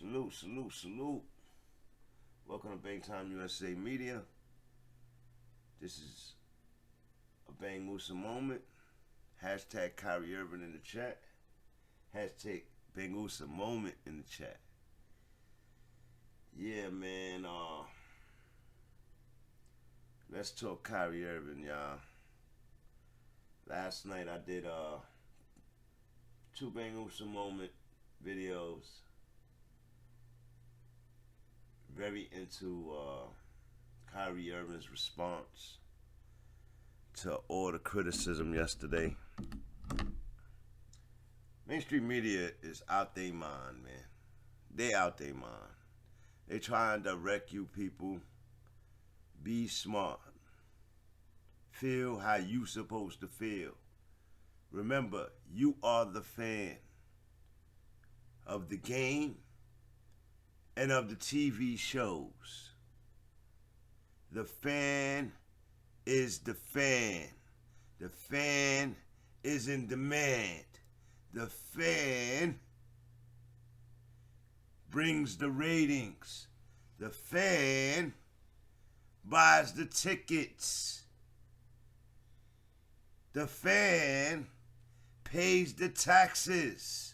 Salute, salute, salute. Welcome to BANGTIMEUSA Media. This is a BANGUSA moment. Hashtag Kyrie Irving in the chat. Hashtag BANGUSA moment in the chat. Yeah, man. Let's talk Kyrie Irving, y'all. Last night I did two BANGUSA moment videos. Very into Kyrie Irving's response to all the criticism yesterday. Mainstream media is out their mind, man. They out their mind. They try and direct you people. Be smart. Feel how you supposed to feel. Remember, you are the fan of the game and of the TV shows. The fan is the fan. The fan is in demand. The fan brings the ratings. The fan buys the tickets. The fan pays the taxes.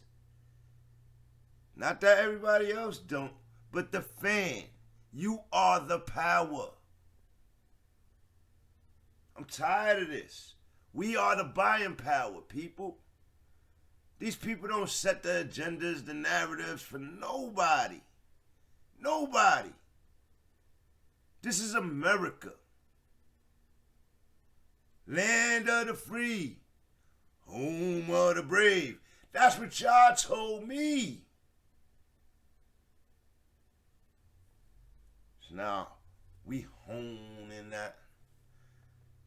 Not that everybody else don't, but the fan. You are the power. I'm tired of this. We are the buying power, people. These people don't set the agendas, the narratives for nobody. Nobody. This is America. Land of the free. Home of the brave. That's what y'all told me. So now, we hone in that.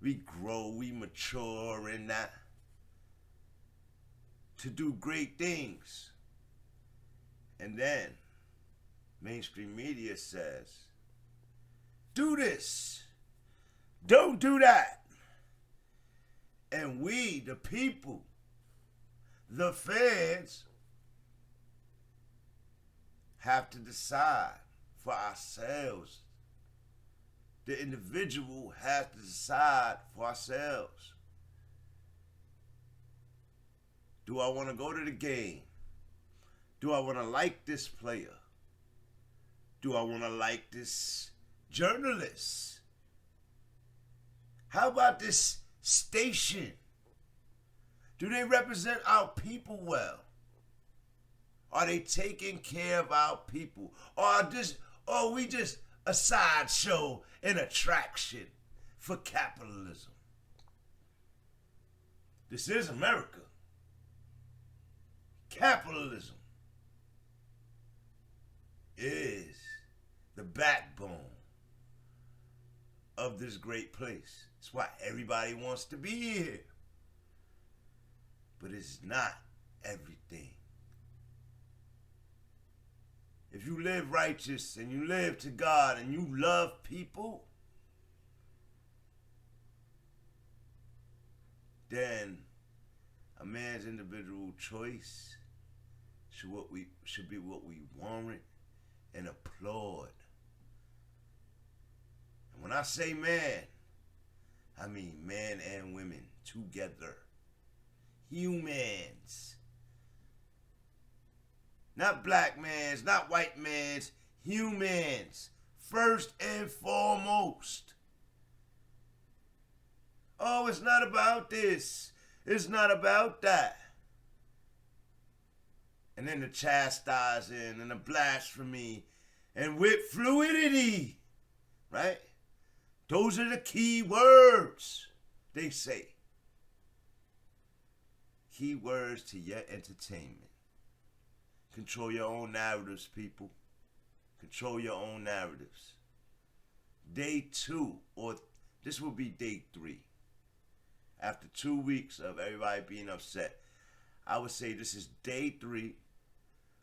We grow, we mature in that. To do great things. And then, mainstream media says, do this. Don't do that. And we, the people, the fans, have to decide for ourselves. The individual has to decide for ourselves. Do I want to go to the game? Do I want to like this player? Do I want to like this journalist? How about this station? Do they represent our people well? Are they taking care of our people? Or are we just a sideshow, an attraction for capitalism? This is America. Capitalism is the backbone of this great place. It's why everybody wants to be here. But it's not everything. If you live righteous and you live to God and you love people, then a man's individual choice should be what we warrant and applaud. And when I say man, I mean men and women together. Humans. Not black mans, not white mans, humans. First and foremost. Oh, it's not about this. It's not about that. And then the chastising and the blasphemy and with fluidity, right? Those are the key words they say. Key words to your entertainment. Control your own narratives, people. Control your own narratives. Day 2, or this will be day 3. After 2 weeks of everybody being upset, I would say this is day 3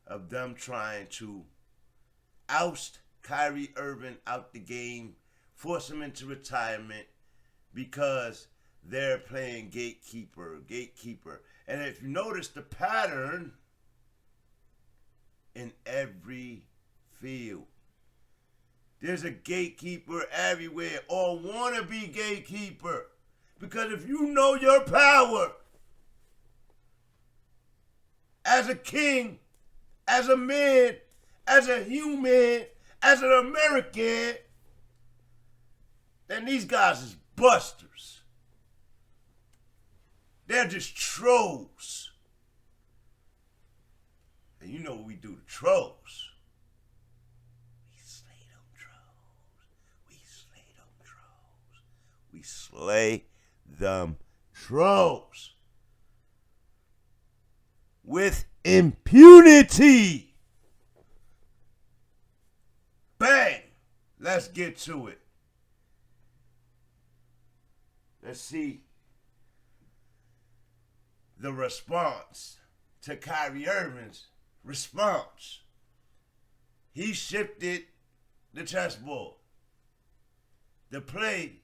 of them trying to oust Kyrie Irving out the game, force him into retirement because they're playing gatekeeper. And if you notice the pattern in every field. There's a gatekeeper everywhere, or wannabe gatekeeper. Because if you know your power as a king, as a man, as a human, as an American, then these guys is busters. They're just trolls. And you know what we do to trolls. We slay them trolls. We slay them trolls. We slay them trolls. With impunity. Bang! Let's get to it. Let's see the response to Kyrie Irving's response. He shifted the chessboard. The play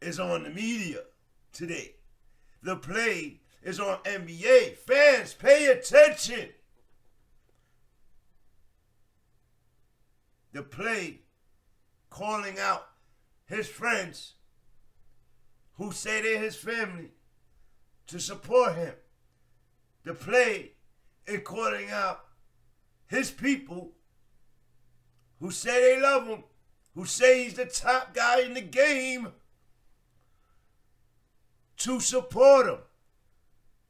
is on the media today. The play is on NBA. Fans, pay attention. The play calling out his friends who say they're his family to support him. The play is calling out his people who say they love him, who say he's the top guy in the game, to support him.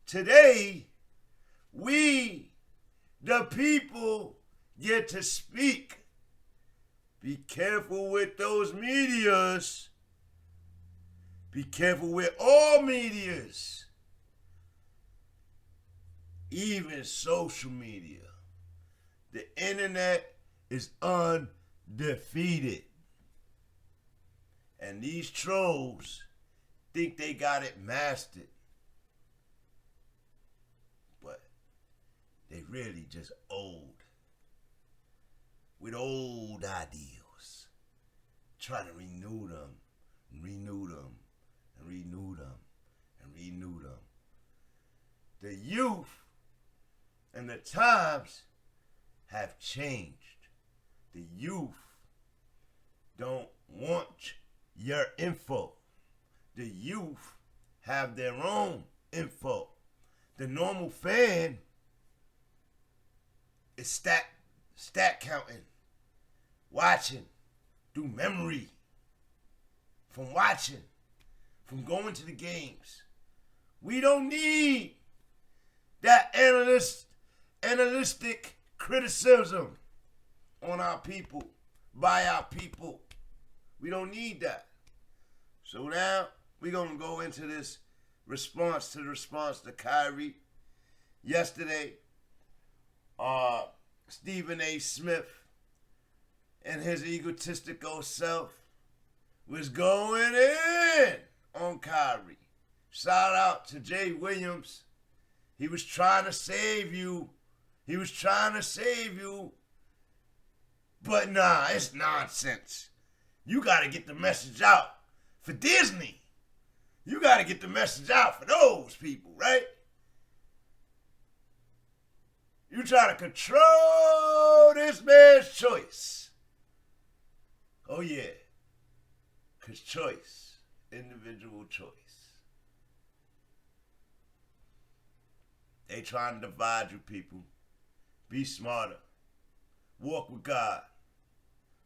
Today, we, the people, get to speak. Be careful with those medias. Be careful with all medias. Even social media. The internet is undefeated. And these trolls think they got it mastered. But they really just old. With old ideals. Trying to renew them. And renew them. And renew them. And renew them. The youth and the times have changed. The youth don't want your info. The youth have their own info. The normal fan is stat counting, watching, through memory, from watching, from going to the games. We don't need that analytic criticism on our people, by our people. We don't need that. So now we're going to go into this response to Kyrie. Yesterday, Stephen A. Smith and his egotistical self was going in on Kyrie. Shout out to Jay Williams. He was trying to save you. He was trying to save you. But nah, it's nonsense. You got to get the message out for Disney. You got to get the message out for those people, right? You trying to control this man's choice. Oh yeah. Because choice, individual choice. They trying to divide you, people. Be smarter. Walk with God.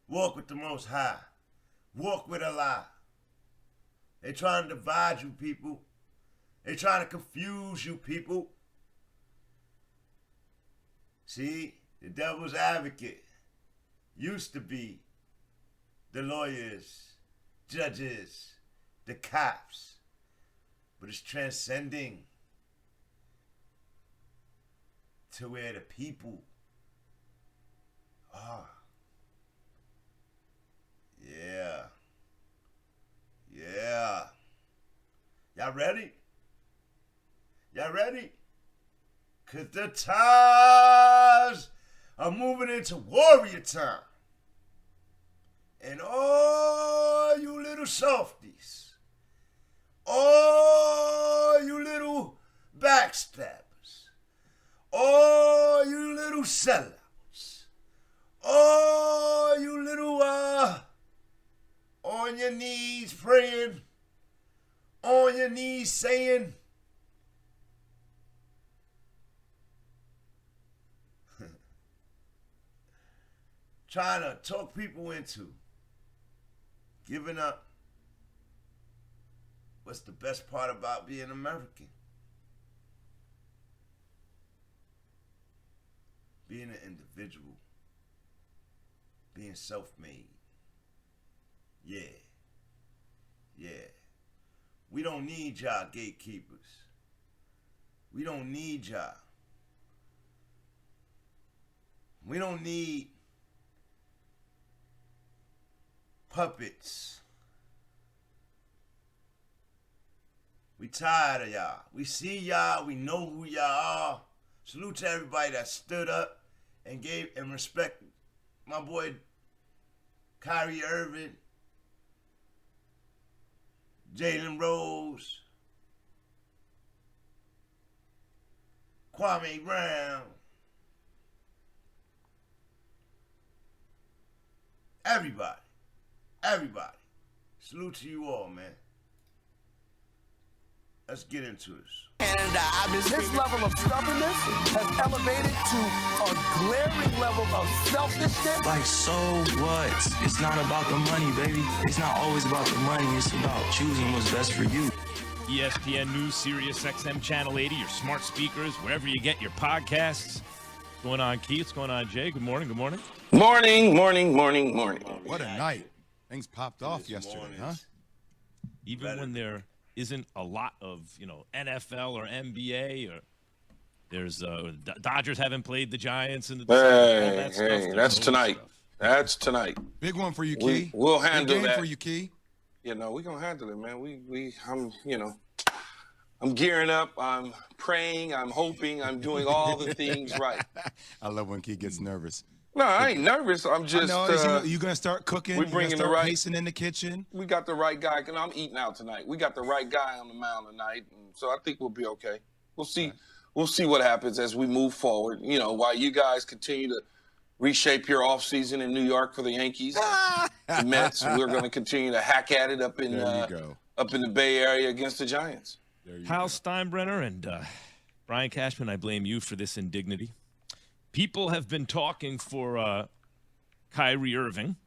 Walk with the Most High. Walk with Allah. They trying to divide you, people. They trying to confuse you, people. See, the devil's advocate used to be the lawyers, judges, the cops, but it's transcending to where the people are. Yeah. Yeah. Y'all ready? Y'all ready? Because the times are moving into warrior time. And all you little softies, all you little backstabbers, all you little sellouts, your knees praying, on your knees saying, trying to talk people into giving up what's the best part about being American. Being an individual. Being self-made. Yeah. Yeah. We don't need y'all gatekeepers. We don't need y'all. We don't need puppets. We tired of y'all. We see y'all. We know who y'all are. Salute to everybody that stood up and gave and respect my boy Kyrie Irving, Jalen Rose, Kwame Brown. Everybody. Everybody. Salute to you all, man. Let's get into this. This level of stubbornness has elevated to a glaring level of selfishness. Like, so what? It's not about the money, baby. It's not always about the money. It's about choosing what's best for you. ESPN News, Sirius XM Channel 80, your smart speakers, wherever you get your podcasts. What's going on, Keith? What's going on, Jay? Good morning. Good morning. Morning. What a night. Things popped off yesterday, huh? Even when there isn't a lot of, NFL or NBA or there's Dodgers haven't played the Giants and that's tonight. That's tonight. Big one for you, Key. We'll handle Big game that. for you, Key. We're gonna handle it, man. I'm gearing up. I'm praying. I'm hoping. I'm doing all the things right. I love when Key gets nervous. No, I ain't nervous. I'm just. You gonna start cooking? We're bringing the right. Pacing in the kitchen. We got the right guy. I'm eating out tonight. We got the right guy on the mound tonight, and so I think we'll be okay. We'll see. Right. We'll see what happens as we move forward. While you guys continue to reshape your offseason in New York for the Yankees, the Mets, we're going to continue to hack at it up in the Bay Area against the Giants. Hal Steinbrenner and Brian Cashman, I blame you for this indignity. People have been talking for Kyrie Irving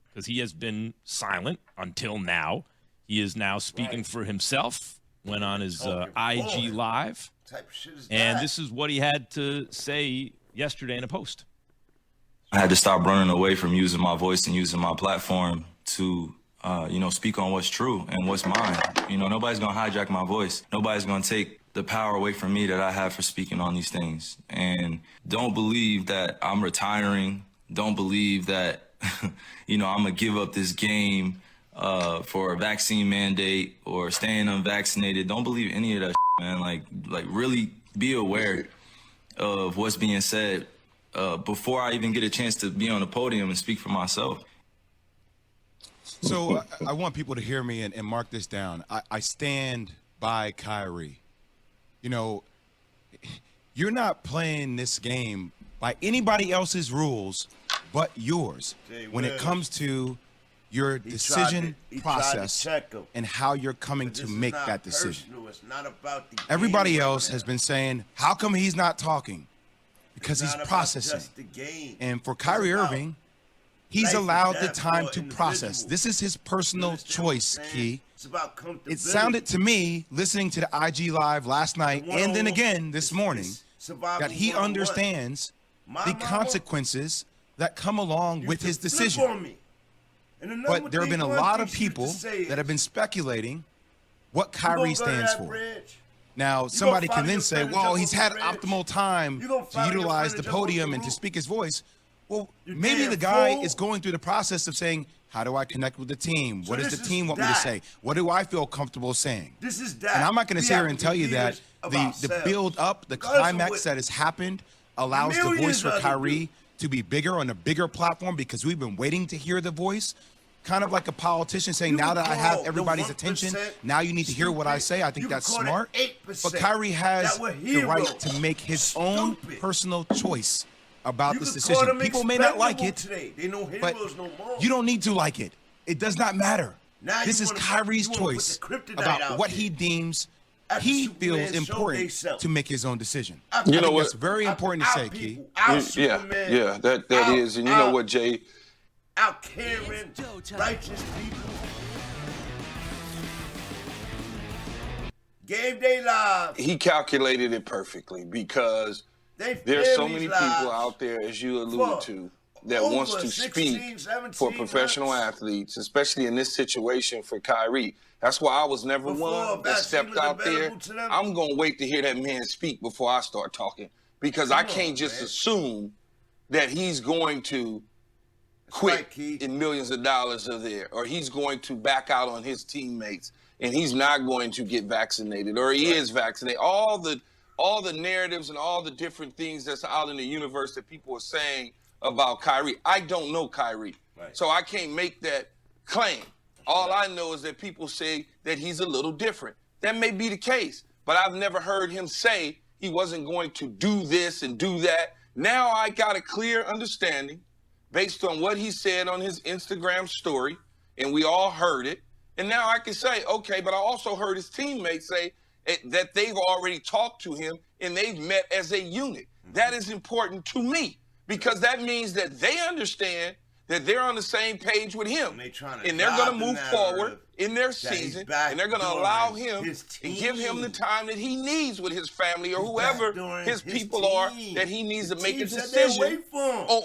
because he has been silent until now. He is now speaking for himself, went on his IG Live, and this is what he had to say yesterday in a post. I had to stop running away from using my voice and using my platform to, speak on what's true and what's mine. Nobody's going to hijack my voice. Nobody's going to take the power away from me that I have for speaking on these things. And don't believe that I'm retiring. Don't believe that, I'm going to give up this game for a vaccine mandate or staying unvaccinated. Don't believe any of that, man. Like really be aware of what's being said before I even get a chance to be on the podium and speak for myself. So I want people to hear me and mark this down. I stand by Kyrie. You're not playing this game by anybody else's rules but yours when it comes to your decision process and how you're coming to make that decision. Everybody else has been saying, how come he's not talking? Because he's processing. And for Kyrie Irving, he's allowed the time to process. This is his personal choice, Key. It sounded to me, listening to the IG Live last night and then again this morning, that he understands the consequences that come along with his decision. But there have been a lot of people that have been speculating what Kyrie stands for. Now, somebody can then say, well, he's had optimal time to utilize the podium and to speak his voice. Well, maybe the guy is going through the process of saying, how do I connect with the team? What does the team want me to say? What do I feel comfortable saying? And I'm not going to sit here and tell you that the build up, the climax that has happened allows the voice for Kyrie to be bigger on a bigger platform because we've been waiting to hear the voice. Kind of like a politician saying, now that I have everybody's attention, now you need to hear what I say. I think that's smart. But Kyrie has the right to make his own personal choice about this decision. People may not like it, but you don't need to like it. It does not matter. Now This is Kyrie's choice about what he deems he feels important to make his own decision. You know what? That's very important to say, Key. Yeah, that is. And you know what, Jay? Out caring, righteous people. Gave their lives. He calculated it perfectly because there's so many people out there, as you alluded to, that wants to speak for professional athletes, especially in this situation for Kyrie. That's why I was never one that stepped out there. I'm going to wait to hear that man speak before I start talking, because I can't just assume that he's going to quit and millions of dollars are there, or he's going to back out on his teammates and he's not going to get vaccinated, or he is vaccinated. All the narratives and all the different things that's out in the universe that people are saying about Kyrie. I don't know Kyrie, so I can't make that claim. All I know is that people say that he's a little different. That may be the case, but I've never heard him say he wasn't going to do this and do that. Now I got a clear understanding based on what he said on his Instagram story, and we all heard it. And now I can say, okay, but I also heard his teammates say that they've already talked to him and they've met as a unit. That is important to me, because that means that they understand that they're on the same page with him, and they're going to move forward in their season, and they're going to allow him and give him the time that he needs with his family or whoever his people are that he needs to make a decision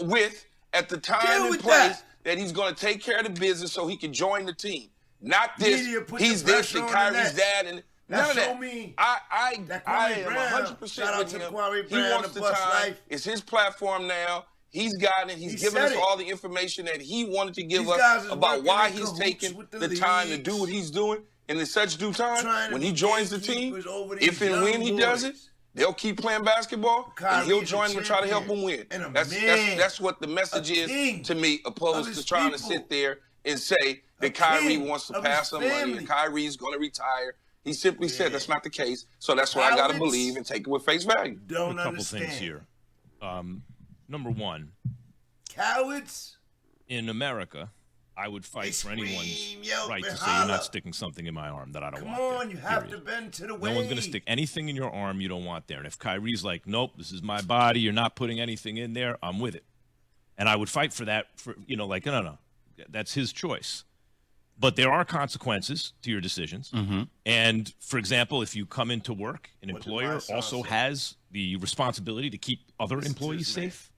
with at the time and place that he's going to take care of the business so he can join the team. Not this, he's this and Kyrie's that, and none of that. I am 100% with him. He wants the time. It's his platform now. He's gotten it. He's given us all the information that he wanted to give us about why he's taking the time to do what he's doing. And in such due time, when he joins the team, if and when he does it, they'll keep playing basketball, and he'll join them and try to help them win. That's what the message is to me, opposed to trying to sit there and say that Kyrie wants to pass some money and Kyrie's going to retire. He simply said that's not the case, so that's what I got to believe and take it with face value. A couple things here. Number one, cowards in America, I would fight for anyone's right to say you're not sticking something in my arm that I don't want. Come on, you have to bend to the way. No one's going to stick anything in your arm you don't want there. And if Kyrie's like, nope, this is my body, you're not putting anything in there, I'm with it. And I would fight for that, for no, that's his choice. But there are consequences to your decisions. And, for example, if you come into work, an employer also has the responsibility to keep other employees safe.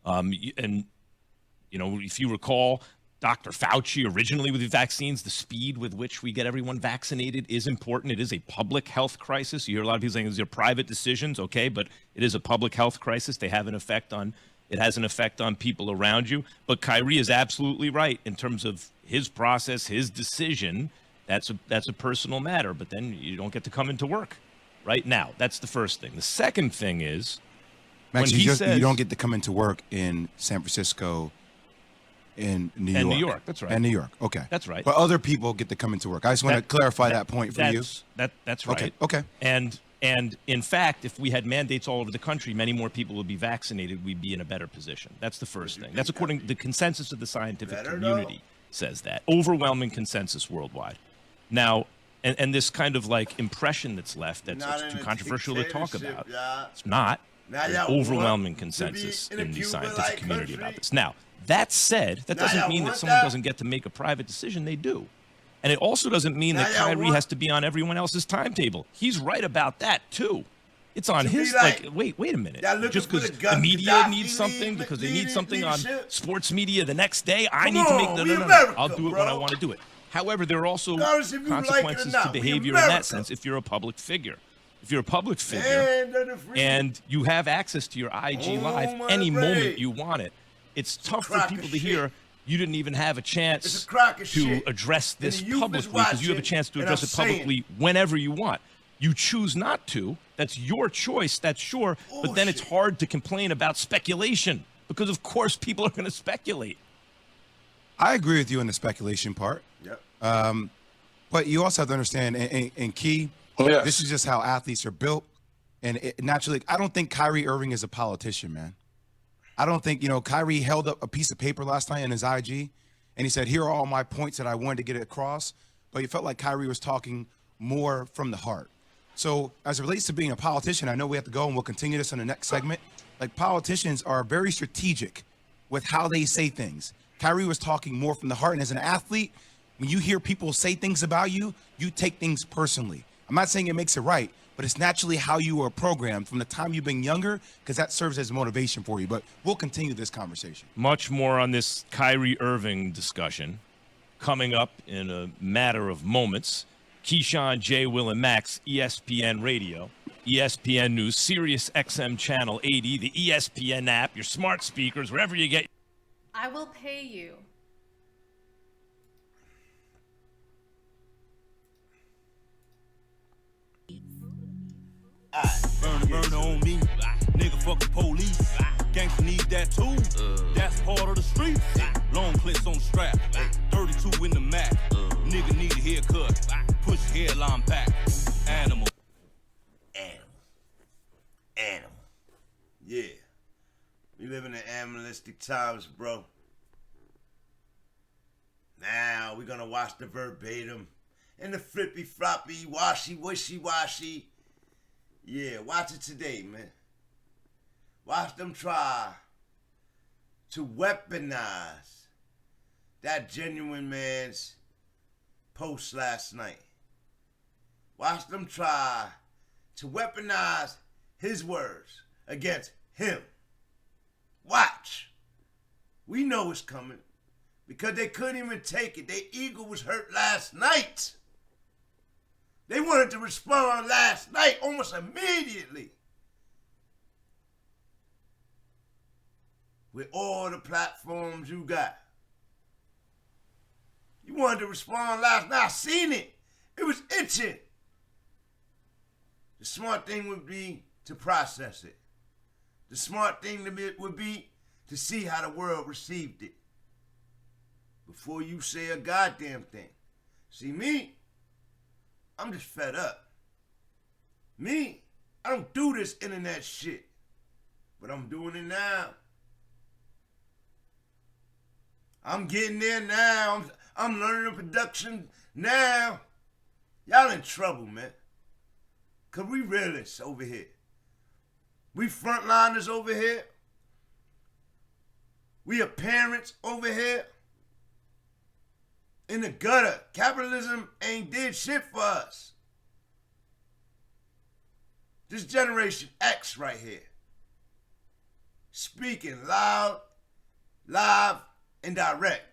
And, if you recall, Dr. Fauci originally with the vaccines, the speed with which we get everyone vaccinated is important. It is a public health crisis. You hear a lot of people saying these are private decisions, okay, but it is a public health crisis. It has an effect on people around you. But Kyrie is absolutely right in terms of his process, his decision. That's a personal matter, but then you don't get to come into work right now. That's the first thing. The second thing is, Max, you don't get to come into work in San Francisco, in New York. And New York, that's right. And New York, okay. That's right. But other people get to come into work. I just want to clarify that point for you. That's right. Okay. And in fact, if we had mandates all over the country, many more people would be vaccinated. We'd be in a better position. That's the first thing. That's according to the consensus of the scientific community says that. Overwhelming consensus worldwide. Now, and this kind of like impression that's left that's too controversial to talk about. It's not. There's overwhelming consensus in the scientific community about this. Now, that said, that doesn't mean that someone doesn't get to make a private decision. They do. And it also doesn't mean that Kyrie has to be on everyone else's timetable. He's right about that, too. It's on his, wait a minute. Just because the media needs something, because they need something on sports media the next day, I need to make no. I'll do it when I want to do it. However, there are also consequences to behavior in that sense if you're a public figure. If you're a public figure and you have access to your IG Live any moment you want it, it's tough for people to hear you didn't even have a chance to address this publicly, because you have a chance to address it publicly whenever you want. You choose not to. That's your choice, that's sure. But then it's hard to complain about speculation, because, of course, people are going to speculate. I agree with you on the speculation part. Yep. But you also have to understand, and Key, this is just how athletes are built. And naturally, I don't think Kyrie Irving is a politician, man. I don't think, Kyrie held up a piece of paper last night in his IG, and he said, here are all my points that I wanted to get across, but he felt like Kyrie was talking more from the heart. So as it relates to being a politician, I know we have to go, and we'll continue this in the next segment. Like, politicians are very strategic with how they say things. Kyrie was talking more from the heart, and as an athlete, when you hear people say things about you, you take things personally. I'm not saying it makes it right, but it's naturally how you were programmed from the time you've been younger, because that serves as motivation for you. But we'll continue this conversation. Much more on this Kyrie Irving discussion coming up in a matter of moments. Keyshawn, J. Will, and Max, ESPN Radio, ESPN News, Sirius XM Channel 80, the ESPN app, your smart speakers, wherever you get. I will pay you. Burner on me. Nigga fuck the police. Gangsta need that too. That's part of the street. Long clips on the strap. 32 in the Mac. Nigga need a haircut. Push hairline back. Animal. Animal. Yeah. We live in animalistic times, bro. Now we're gonna watch the verbatim and the flippy floppy, washy, wishy washy. Yeah, watch it today, man. Watch them try to weaponize that genuine man's post last night. Watch them try to weaponize his words against him. Watch. We know it's coming because they couldn't even take it. Their ego was hurt last night. They wanted to respond last night almost immediately. With all the platforms you got. You wanted to respond last night. I seen it. It was itching. The smart thing would be to process it. The smart thing would be to see how the world received it before you say a goddamn thing. See, me, I'm just fed up. Me, I don't do this internet shit, but I'm doing it now. I'm getting there now. I'm learning production now. Y'all in trouble, man. Because we realists over here. We frontliners over here. We are parents over here. In the gutter. Capitalism ain't did shit for us. This Generation X right here. Speaking loud, live, and direct.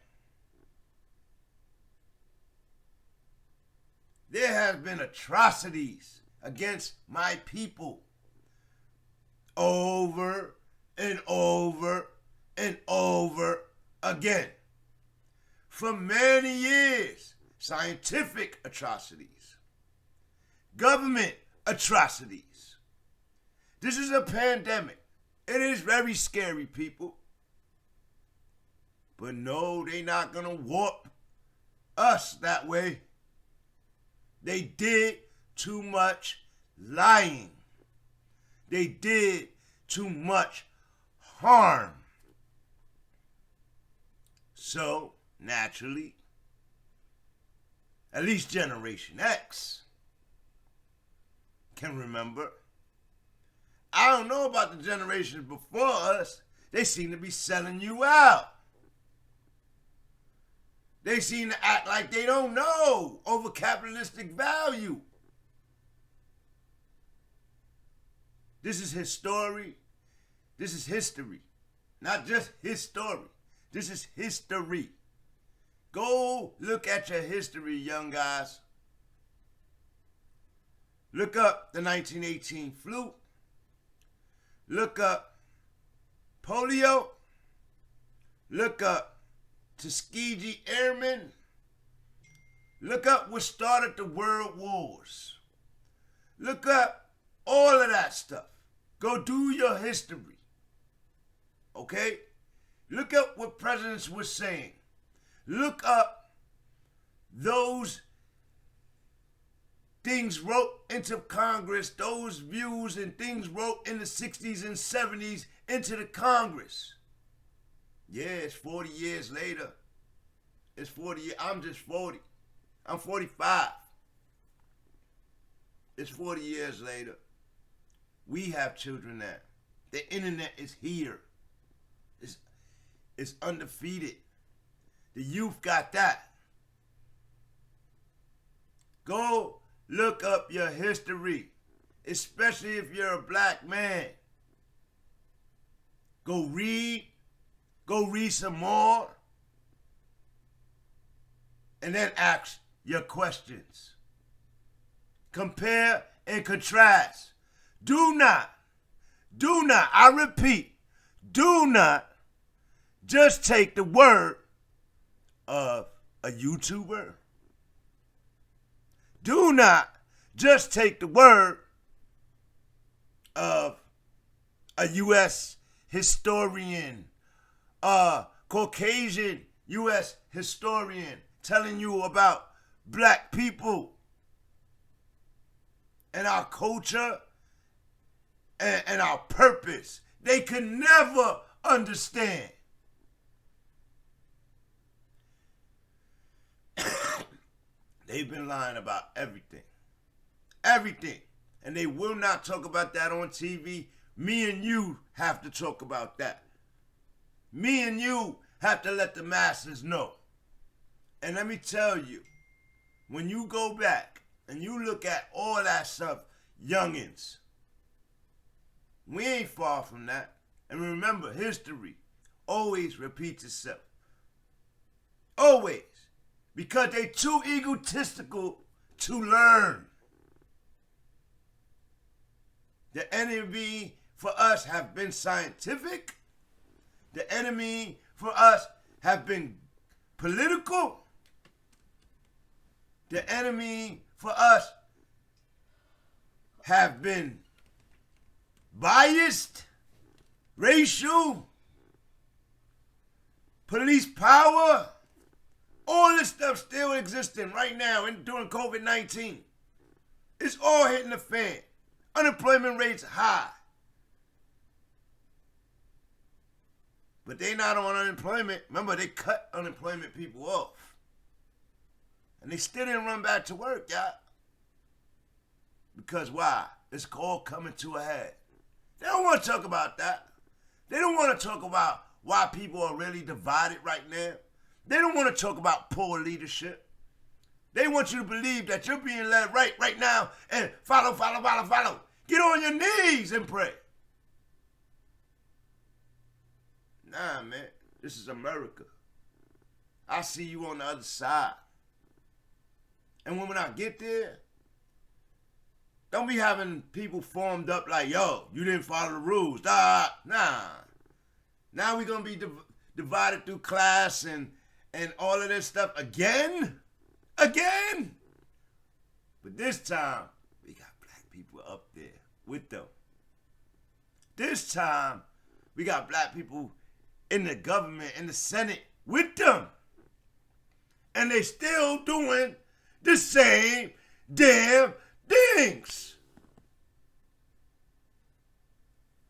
There has been atrocities against my people over and over and over again. For many years, scientific atrocities, government atrocities. This is a pandemic. It is very scary, people. But no, they not gonna warp us that way. They did too much lying. They did too much harm. So, naturally, at least Generation X can remember. I don't know about the generations before us. They seem to be selling you out. They seem to act like they don't know over capitalistic value. This is his story. This is history. Not just his story. This is history. Go look at your history, young guys. Look up the 1918 flu. Look up polio. Look up Tuskegee Airmen. Look up what started the world wars. Look up all of that stuff. Go do your history. Okay? Look up what presidents were saying. Look up those things wrote into Congress, those views and things wrote in the 60s and 70s into the Congress. Yeah, it's 40 years later. It's 40 years. I'm just 40. I'm 45. It's 40 years later. We have children now. The internet is here. It's undefeated. The youth got that. Go look up your history, especially if you're a black man. Go read some more, and then ask your questions. Compare and contrast. Do not, I repeat, do not just take the word of a YouTuber. Do not just take the word of a U.S. historian, a Caucasian U.S. historian telling you about black people and our culture and our purpose. They could never understand. They've been lying about everything. Everything. And they will not talk about that on TV. Me and you have to talk about that. Me and you have to let the masses know. And let me tell you, when you go back and you look at all that stuff, youngins, we ain't far from that. And remember, history always repeats itself. Always. Because they too egotistical to learn. The enemy for us have been scientific. The enemy for us have been political. The enemy for us have been biased, racial, police power. All this stuff still existing right now during COVID-19. It's all hitting the fan. Unemployment rates high. But they not on unemployment. Remember, they cut unemployment people off. And they still didn't run back to work, y'all. Because why? It's all coming to a head. They don't want to talk about that. They don't want to talk about why people are really divided right now. They don't want to talk about poor leadership. They want you to believe that you're being led right now and follow. Get on your knees and pray. Nah, man. This is America. I see you on the other side. And when I get there, don't be having people formed up like, yo, you didn't follow the rules. Nah. Now we're going to be divided through class and all of this stuff again. But this time, we got black people up there with them. This time, we got black people in the government, in the Senate with them. And they still doing the same damn things.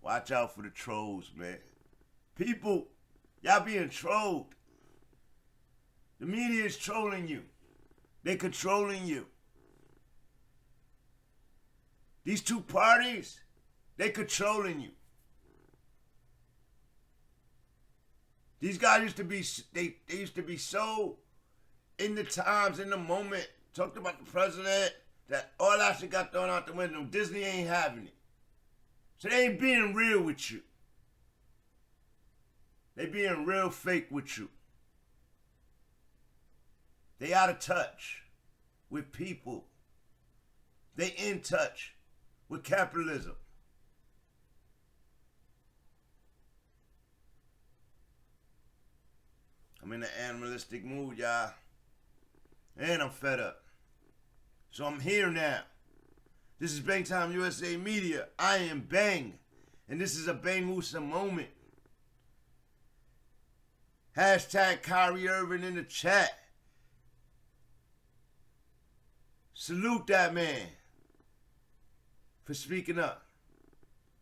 Watch out for the trolls, man. People, y'all being trolled. The media is trolling you. They're controlling you. These two parties, they're controlling you. These guys used to be, they used to be so in the times, in the moment, talked about the president, that all that shit got thrown out the window. Disney ain't having it. So they ain't being real with you. They being real fake with you. They out of touch with people. They in touch with capitalism. I'm in an animalistic mood, y'all. And I'm fed up. So I'm here now. This is BANGTIME USA Media. I am Bang. And this is a BANGUSA moment. Hashtag Kyrie Irving in the chat. Salute that man for speaking up.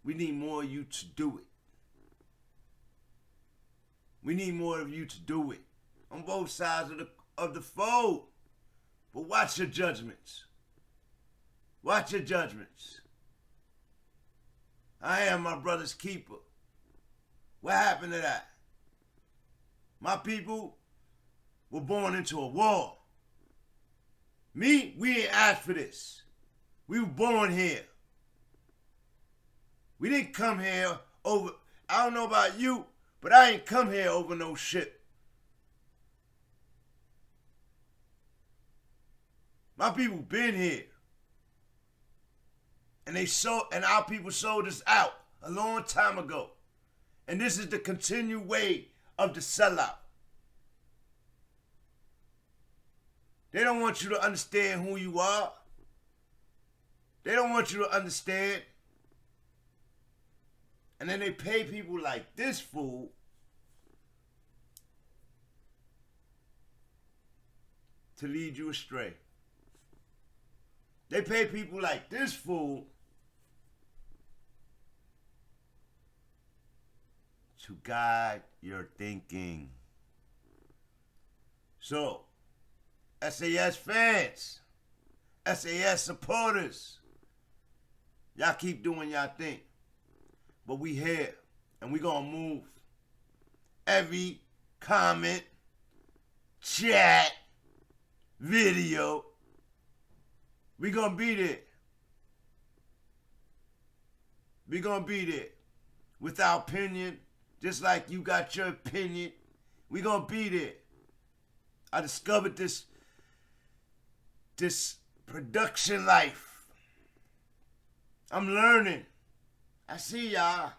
We need more of you to do it. We need more of you to do it on both sides of the fold. But watch your judgments. Watch your judgments. I am my brother's keeper. What happened to that? My people were born into a war. Me, we ain't asked for this. We were born here. We didn't come here over, I don't know about you, but I ain't come here over no shit. My people been here. And our people sold us out a long time ago. And this is the continued way of the sellout. They don't want you to understand who you are. They don't want you to understand. And then they pay people like this fool to lead you astray. They pay people like this fool to guide your thinking. So, SAS fans, SAS supporters, y'all keep doing y'all thing. But we here, and we gonna move. Every comment, chat, video, we gonna be there. We gonna be there. With our opinion, just like you got your opinion, we gonna be there. I discovered this production life. I'm learning. I see y'all.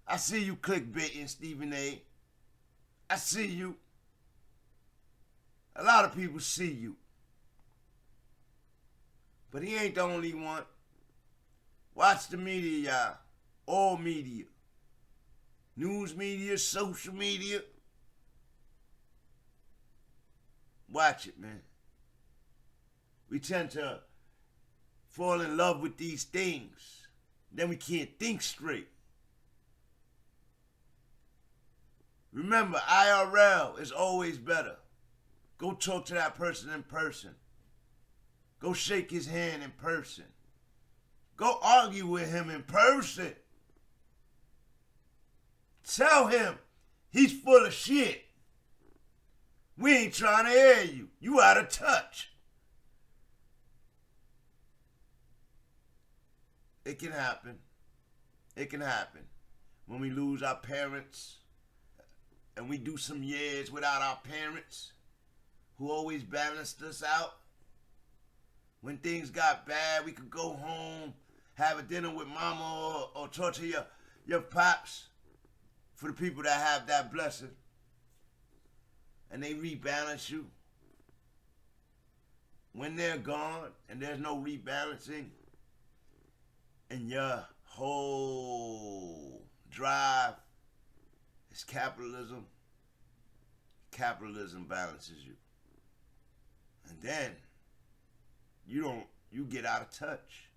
I see you clickbaiting, Stephen A. I see you. A lot of people see you. But he ain't the only one. Watch the media, y'all. All media. News media, social media. Watch it, man. We tend to fall in love with these things. Then we can't think straight. Remember, IRL is always better. Go talk to that person in person. Go shake his hand in person. Go argue with him in person. Tell him he's full of shit. We ain't trying to hear you. You out of touch. It can happen. It can happen. When we lose our parents and we do some years without our parents who always balanced us out. When things got bad, we could go home, have a dinner with mama or talk to your pops, for the people that have that blessing. And they rebalance you. When they're gone and there's no rebalancing, and your whole drive is capitalism, capitalism balances you. And then you get out of touch.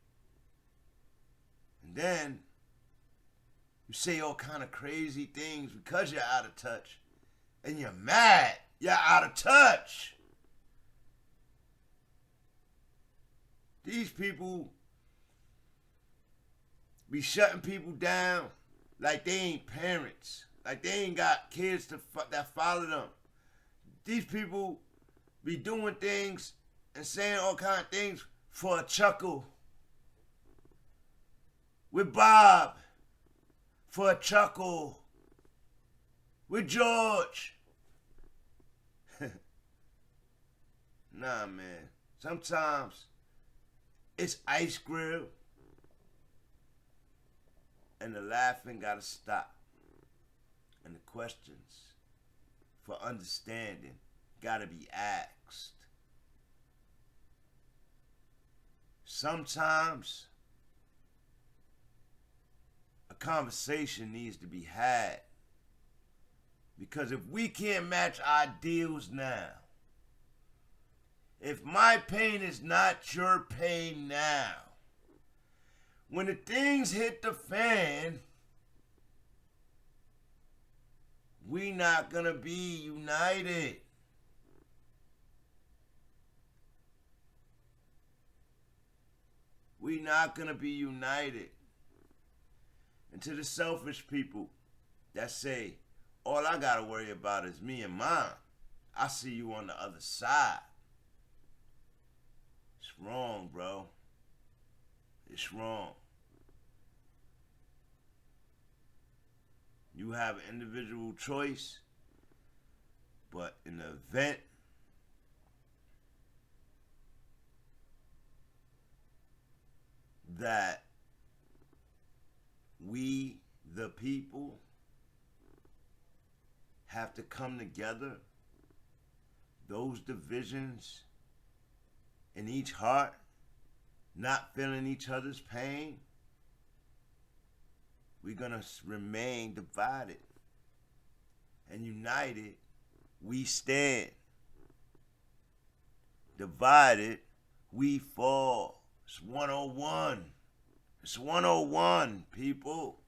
And then you say all kind of crazy things because you're out of touch. And you're mad. You're out of touch. These people be shutting people down like they ain't parents. Like they ain't got kids that follow them. These people be doing things and saying all kind of things for a chuckle. With Bob, for a chuckle. With George. Nah, man. Sometimes it's ice grill. And the laughing gotta stop. And the questions for understanding gotta be asked. Sometimes a conversation needs to be had. Because if we can't match ideals now, if my pain is not your pain now, when the things hit the fan, we not gonna be united. we not gonna be united. And to the selfish people that say, all I gotta worry about is me and mine, I see you on the other side. It's wrong, bro. It's wrong. You have an individual choice, but in the event that we, the people, have to come together, those divisions in each heart, not feeling each other's pain, we're gonna remain divided. And united, we stand. Divided, we fall. It's 101. It's 101, people.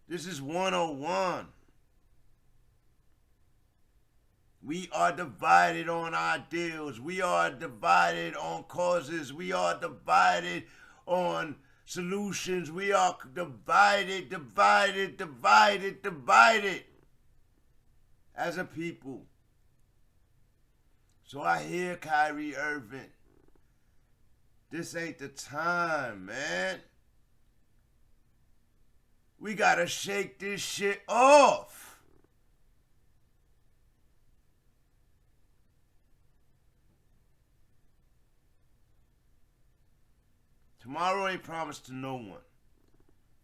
This is 101. We are divided on ideals. We are divided on causes. We are divided on solutions. We are divided as a people. So I hear Kyrie Irving. This ain't the time, man. We gotta shake this shit off. Tomorrow ain't promised to no one.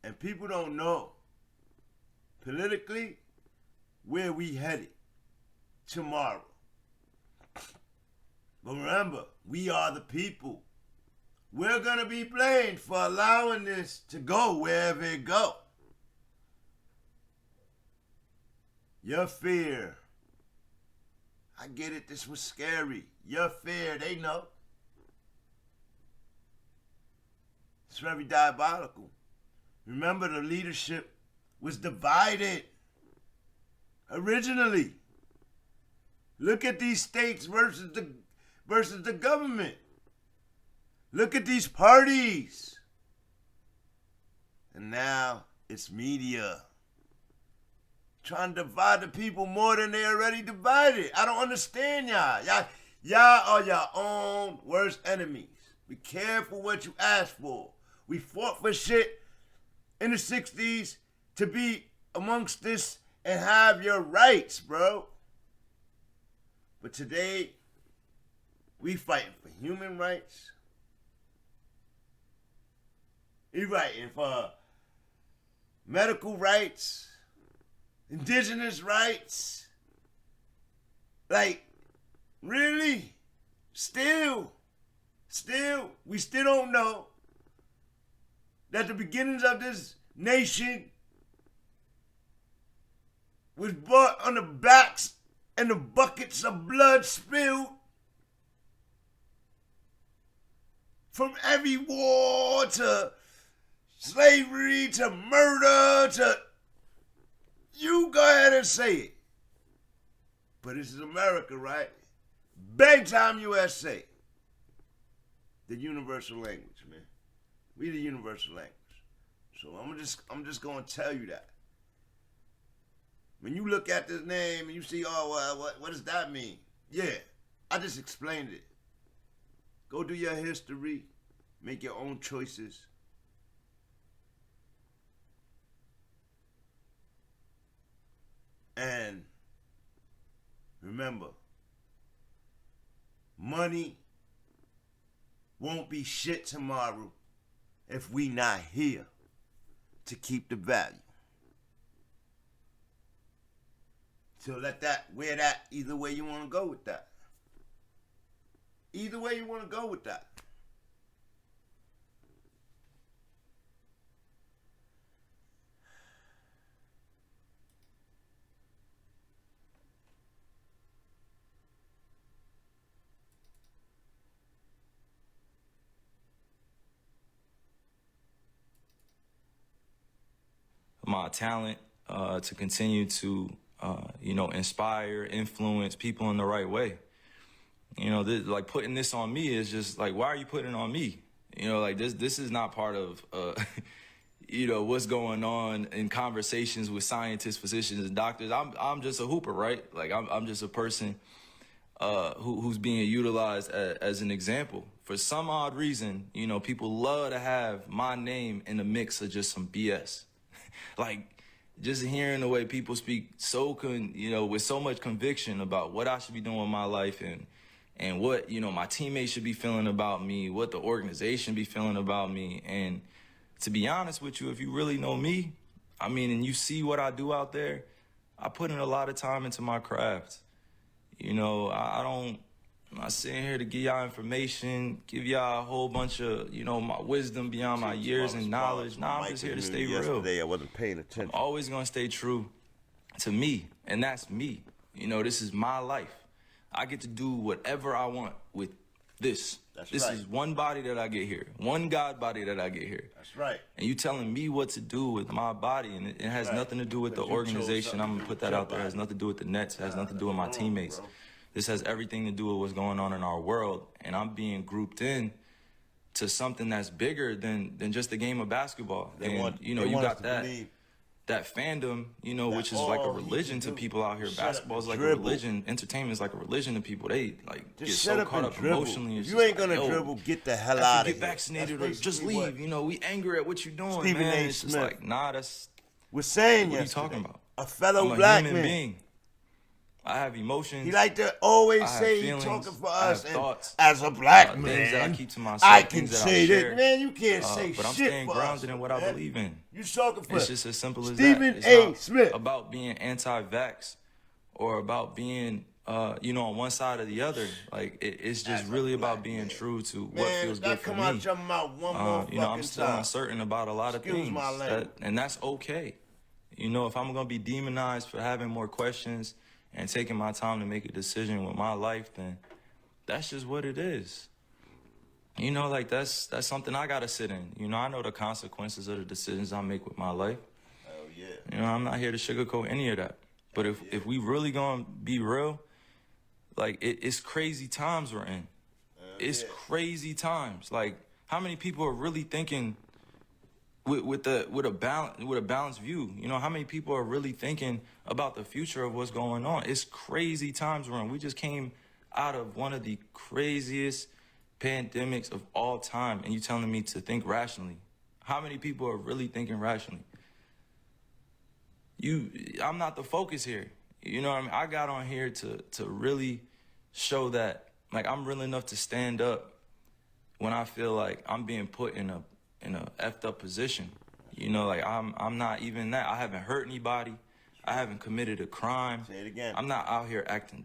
And people don't know politically where we headed tomorrow. But remember, we are the people. We're gonna be blamed for allowing this to go wherever it go. Your fear. I get it, this was scary. Your fear, they know. It's very diabolical. Remember, the leadership was divided originally. Look at these states versus the government. Look at these parties. And now it's media. Trying to divide the people more than they already divided. I don't understand y'all. Y'all are your own worst enemies. Be careful what you ask for. We fought for shit in the 60s to be amongst this and have your rights, bro. But today, we fighting for human rights. We fighting for medical rights, indigenous rights. Like, really? Still, we still don't know that the beginnings of this nation was brought on the backs and the buckets of blood spilled from every war to slavery to murder to... You go ahead and say it. But this is America, right? BANGTIME USA. The universal language, man. We the universal language. So I'm just gonna tell you that. When you look at this name and you see, oh, well, what does that mean? Yeah, I just explained it. Go do your history. Make your own choices. And remember, money won't be shit tomorrow if we not here to keep the value. So wear that either way you want to go with that. Either way you want to go with that. My talent to continue to, inspire, influence people in the right way. You know, like putting this on me is just like, why are you putting it on me? You know, like this is not part of, you know, what's going on in conversations with scientists, physicians, and doctors. I'm just a hooper, right? Like I'm just a person who's being utilized as an example. For some odd reason, you know, people love to have my name in the mix of just some BS. Like, just hearing the way people speak you know, with so much conviction about what I should be doing with my life and what, you know, my teammates should be feeling about me, what the organization be feeling about me. And to be honest with you, if you really know me, I mean, and you see what I do out there, I put in a lot of time into my craft. You know, I'm not sitting here to give y'all information, give y'all a whole bunch of, you know, my wisdom beyond my years and knowledge. Nah, I'm just here to stay real. I wasn't paying attention. I'm always going to stay true to me, and that's me. You know, this is my life. I get to do whatever I want with this. This is one body that I get here, one God body that I get here. That's right. And you telling me what to do with my body, and it has nothing to do with the organization. I'm going to put that out there. It has nothing to do with the Nets. It has nothing to do with my teammates. This has everything to do with what's going on in our world, and I'm being grouped in to something that's bigger than just a game of basketball. You know, you got that fandom, you know, which is like a religion to people out here. Basketball is like a religion. Entertainment is like a religion to people. They like get so caught up emotionally. If you ain't gonna dribble, get the hell out of here. Get vaccinated or just leave. You know, we angry at what you're doing, man. It's just like, nah, we're saying what are you talking about? A fellow I'm a black human man. Being. I have emotions. He like to always say feelings, he talking for us. and thoughts, as a black man, things that I keep to myself. I can say that, man. You can't say but I'm shit staying for grounded us, in what man. I believe in. You talking for It's just as simple as Stephen that. It's A. not Smith about being anti-vax or about being, you know, on one side or the other. Like it's just really about being true to what feels good for me. You know, I'm still uncertain about a lot of things, and that's okay. You know, if I'm gonna be demonized for having more questions and taking my time to make a decision with my life, then that's just what it is. You know, like that's something I gotta sit in. You know, I know the consequences of the decisions I make with my life. Oh yeah. You know, I'm not here to sugarcoat any of that. But if we really gonna be real, like it's crazy times we're in. It's crazy times. Like, how many people are really thinking with a balanced view? You know, how many people are really thinking about the future of what's going on? It's crazy times we're in. We just came out of one of the craziest pandemics of all time, and you telling me to think rationally. How many people are really thinking rationally? I'm not the focus here. You know what I mean? I got on here to really show that, like, I'm real enough to stand up when I feel like I'm being put in a effed up position. You know, like I'm not even that. I haven't hurt anybody. I haven't committed a crime. Say it again. I'm not out here acting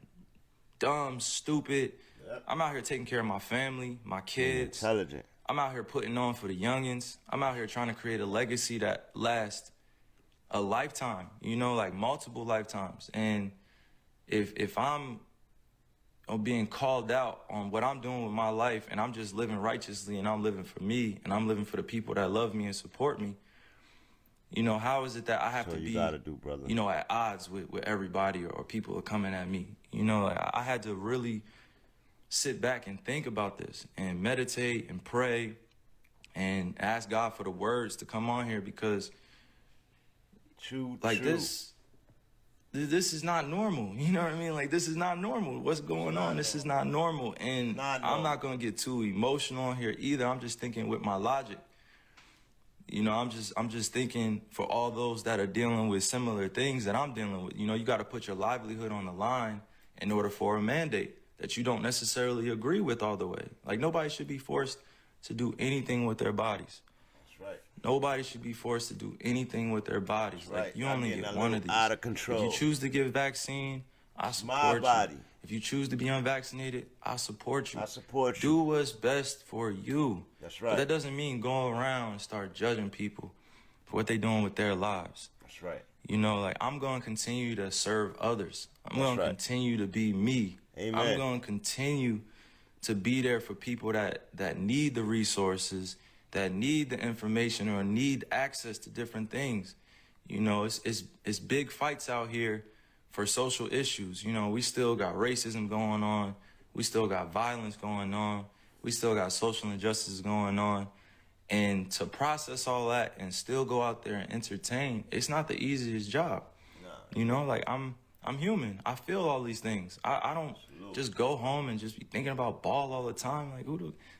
dumb, stupid. Yep. I'm out here taking care of my family, my kids. Intelligent. I'm out here putting on for the youngins. I'm out here trying to create a legacy that lasts a lifetime, you know, like multiple lifetimes. And if I'm being called out on what I'm doing with my life, and I'm just living righteously, and I'm living for me, and I'm living for the people that love me and support me, you know, how is it that I have to be, you know, at odds with everybody or people who are coming at me? You know, like, I had to really sit back and think about this and meditate and pray and ask God for the words to come on here, because this is not normal. You know what I mean? Like, this is not normal. What's going on? This is not normal. And I'm not going to get too emotional on here either. I'm just thinking with my logic. You know, I'm just thinking for all those that are dealing with similar things that I'm dealing with. You know, you got to put your livelihood on the line in order for a mandate that you don't necessarily agree with all the way. Like, nobody should be forced to do anything with their bodies. That's right. Nobody should be forced to do anything with their bodies. That's like, right. You only get one of these. Out of control. If you choose to get vaccine, I support you. If you choose to be unvaccinated, I support you. I support you. Do what's best for you. That's right. But that doesn't mean go around and start judging people for what they're doing with their lives. That's right. You know, like, I'm going to continue to serve others. I'm going to continue to be me. Amen. I'm going to continue to be there for people that need the resources, that need the information, or need access to different things. You know, it's big fights out here for social issues. You know, we still got racism going on. We still got violence going on. We still got social injustices going on. And to process all that and still go out there and entertain, it's not the easiest job. You know, like I'm human. I feel all these things. I don't just go home and just be thinking about ball all the time. Like,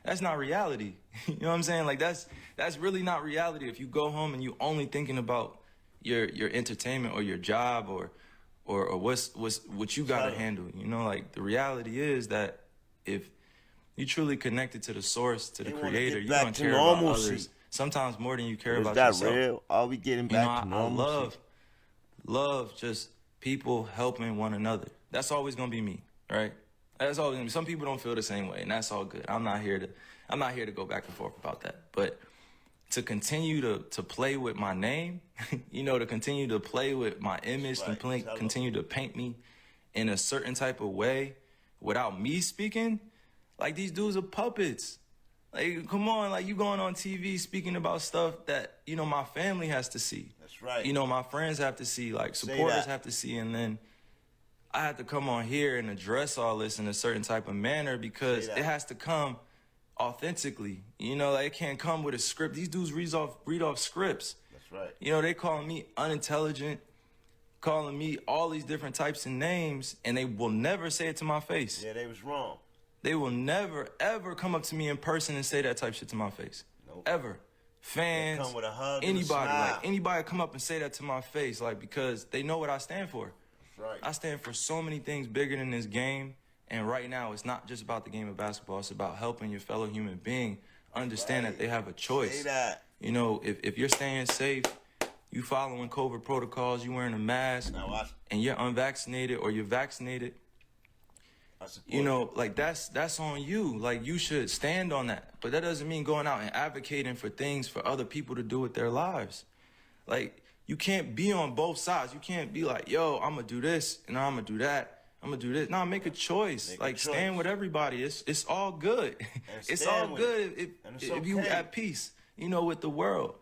that's not reality. You know what I'm saying? Like, that's really not reality. If you go home and you only thinking about your entertainment or your job or what you got to handle. You know, like the reality is that if you truly connected to the source, to the creator, you're gonna care about others. Sometimes more than you care about yourself. Is that real? Are we getting back to normalcy? I love just people helping one another. That's always gonna be me, right? That's always gonna be. Some people don't feel the same way, and that's all good. I'm not here to go back and forth about that. But to continue to play with my name, you know, to continue to play with my image, continue to paint me in a certain type of way without me speaking, like these dudes are puppets. Like, come on, like you going on TV speaking about stuff that, you know, my family has to see. That's right. You know, my friends have to see, like supporters have to see, and then I have to come on here and address all this in a certain type of manner because it has to come authentically. You know, like it can't come with a script. These dudes read off scripts. That's right. You know, they calling me unintelligent, calling me all these different types of names, and they will never say it to my face. Yeah, they was wrong. They will never, ever come up to me in person and say that type shit to my face. Nope. Ever. Fans, come with a hug anybody, like anybody come up and say that to my face, like, because they know what I stand for. That's right. I stand for so many things bigger than this game. And right now, it's not just about the game of basketball. It's about helping your fellow human being understand that they have a choice. Say that. You know, if you're staying safe, you following COVID protocols, you wearing a mask, and you're unvaccinated or you're vaccinated, you know, like that's on you. Like, you should stand on that. But that doesn't mean going out and advocating for things for other people to do with their lives. Like, you can't be on both sides. You can't be like, yo, I'm going to do this, and I'm going to do that. I'm going to do this. No, make a choice. Stand with everybody. It's all good. It's all good if you at peace, you know, with the world.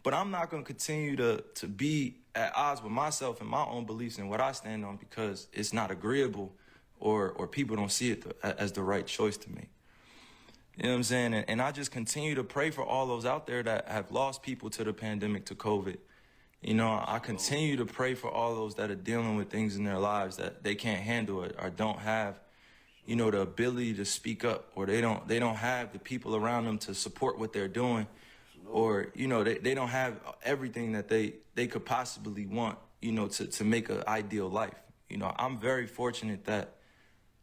But I'm not going to continue to be at odds with myself and my own beliefs and what I stand on because it's not agreeable or people don't see it as the right choice to make. You know what I'm saying? And I just continue to pray for all those out there that have lost people to the pandemic, to COVID. You know, I continue to pray for all those that are dealing with things in their lives that they can't handle it or don't have, you know, the ability to speak up, or they don't have the people around them to support what they're doing, or, you know, they don't have everything that they could possibly want, you know, to make an ideal life. You know, I'm very fortunate that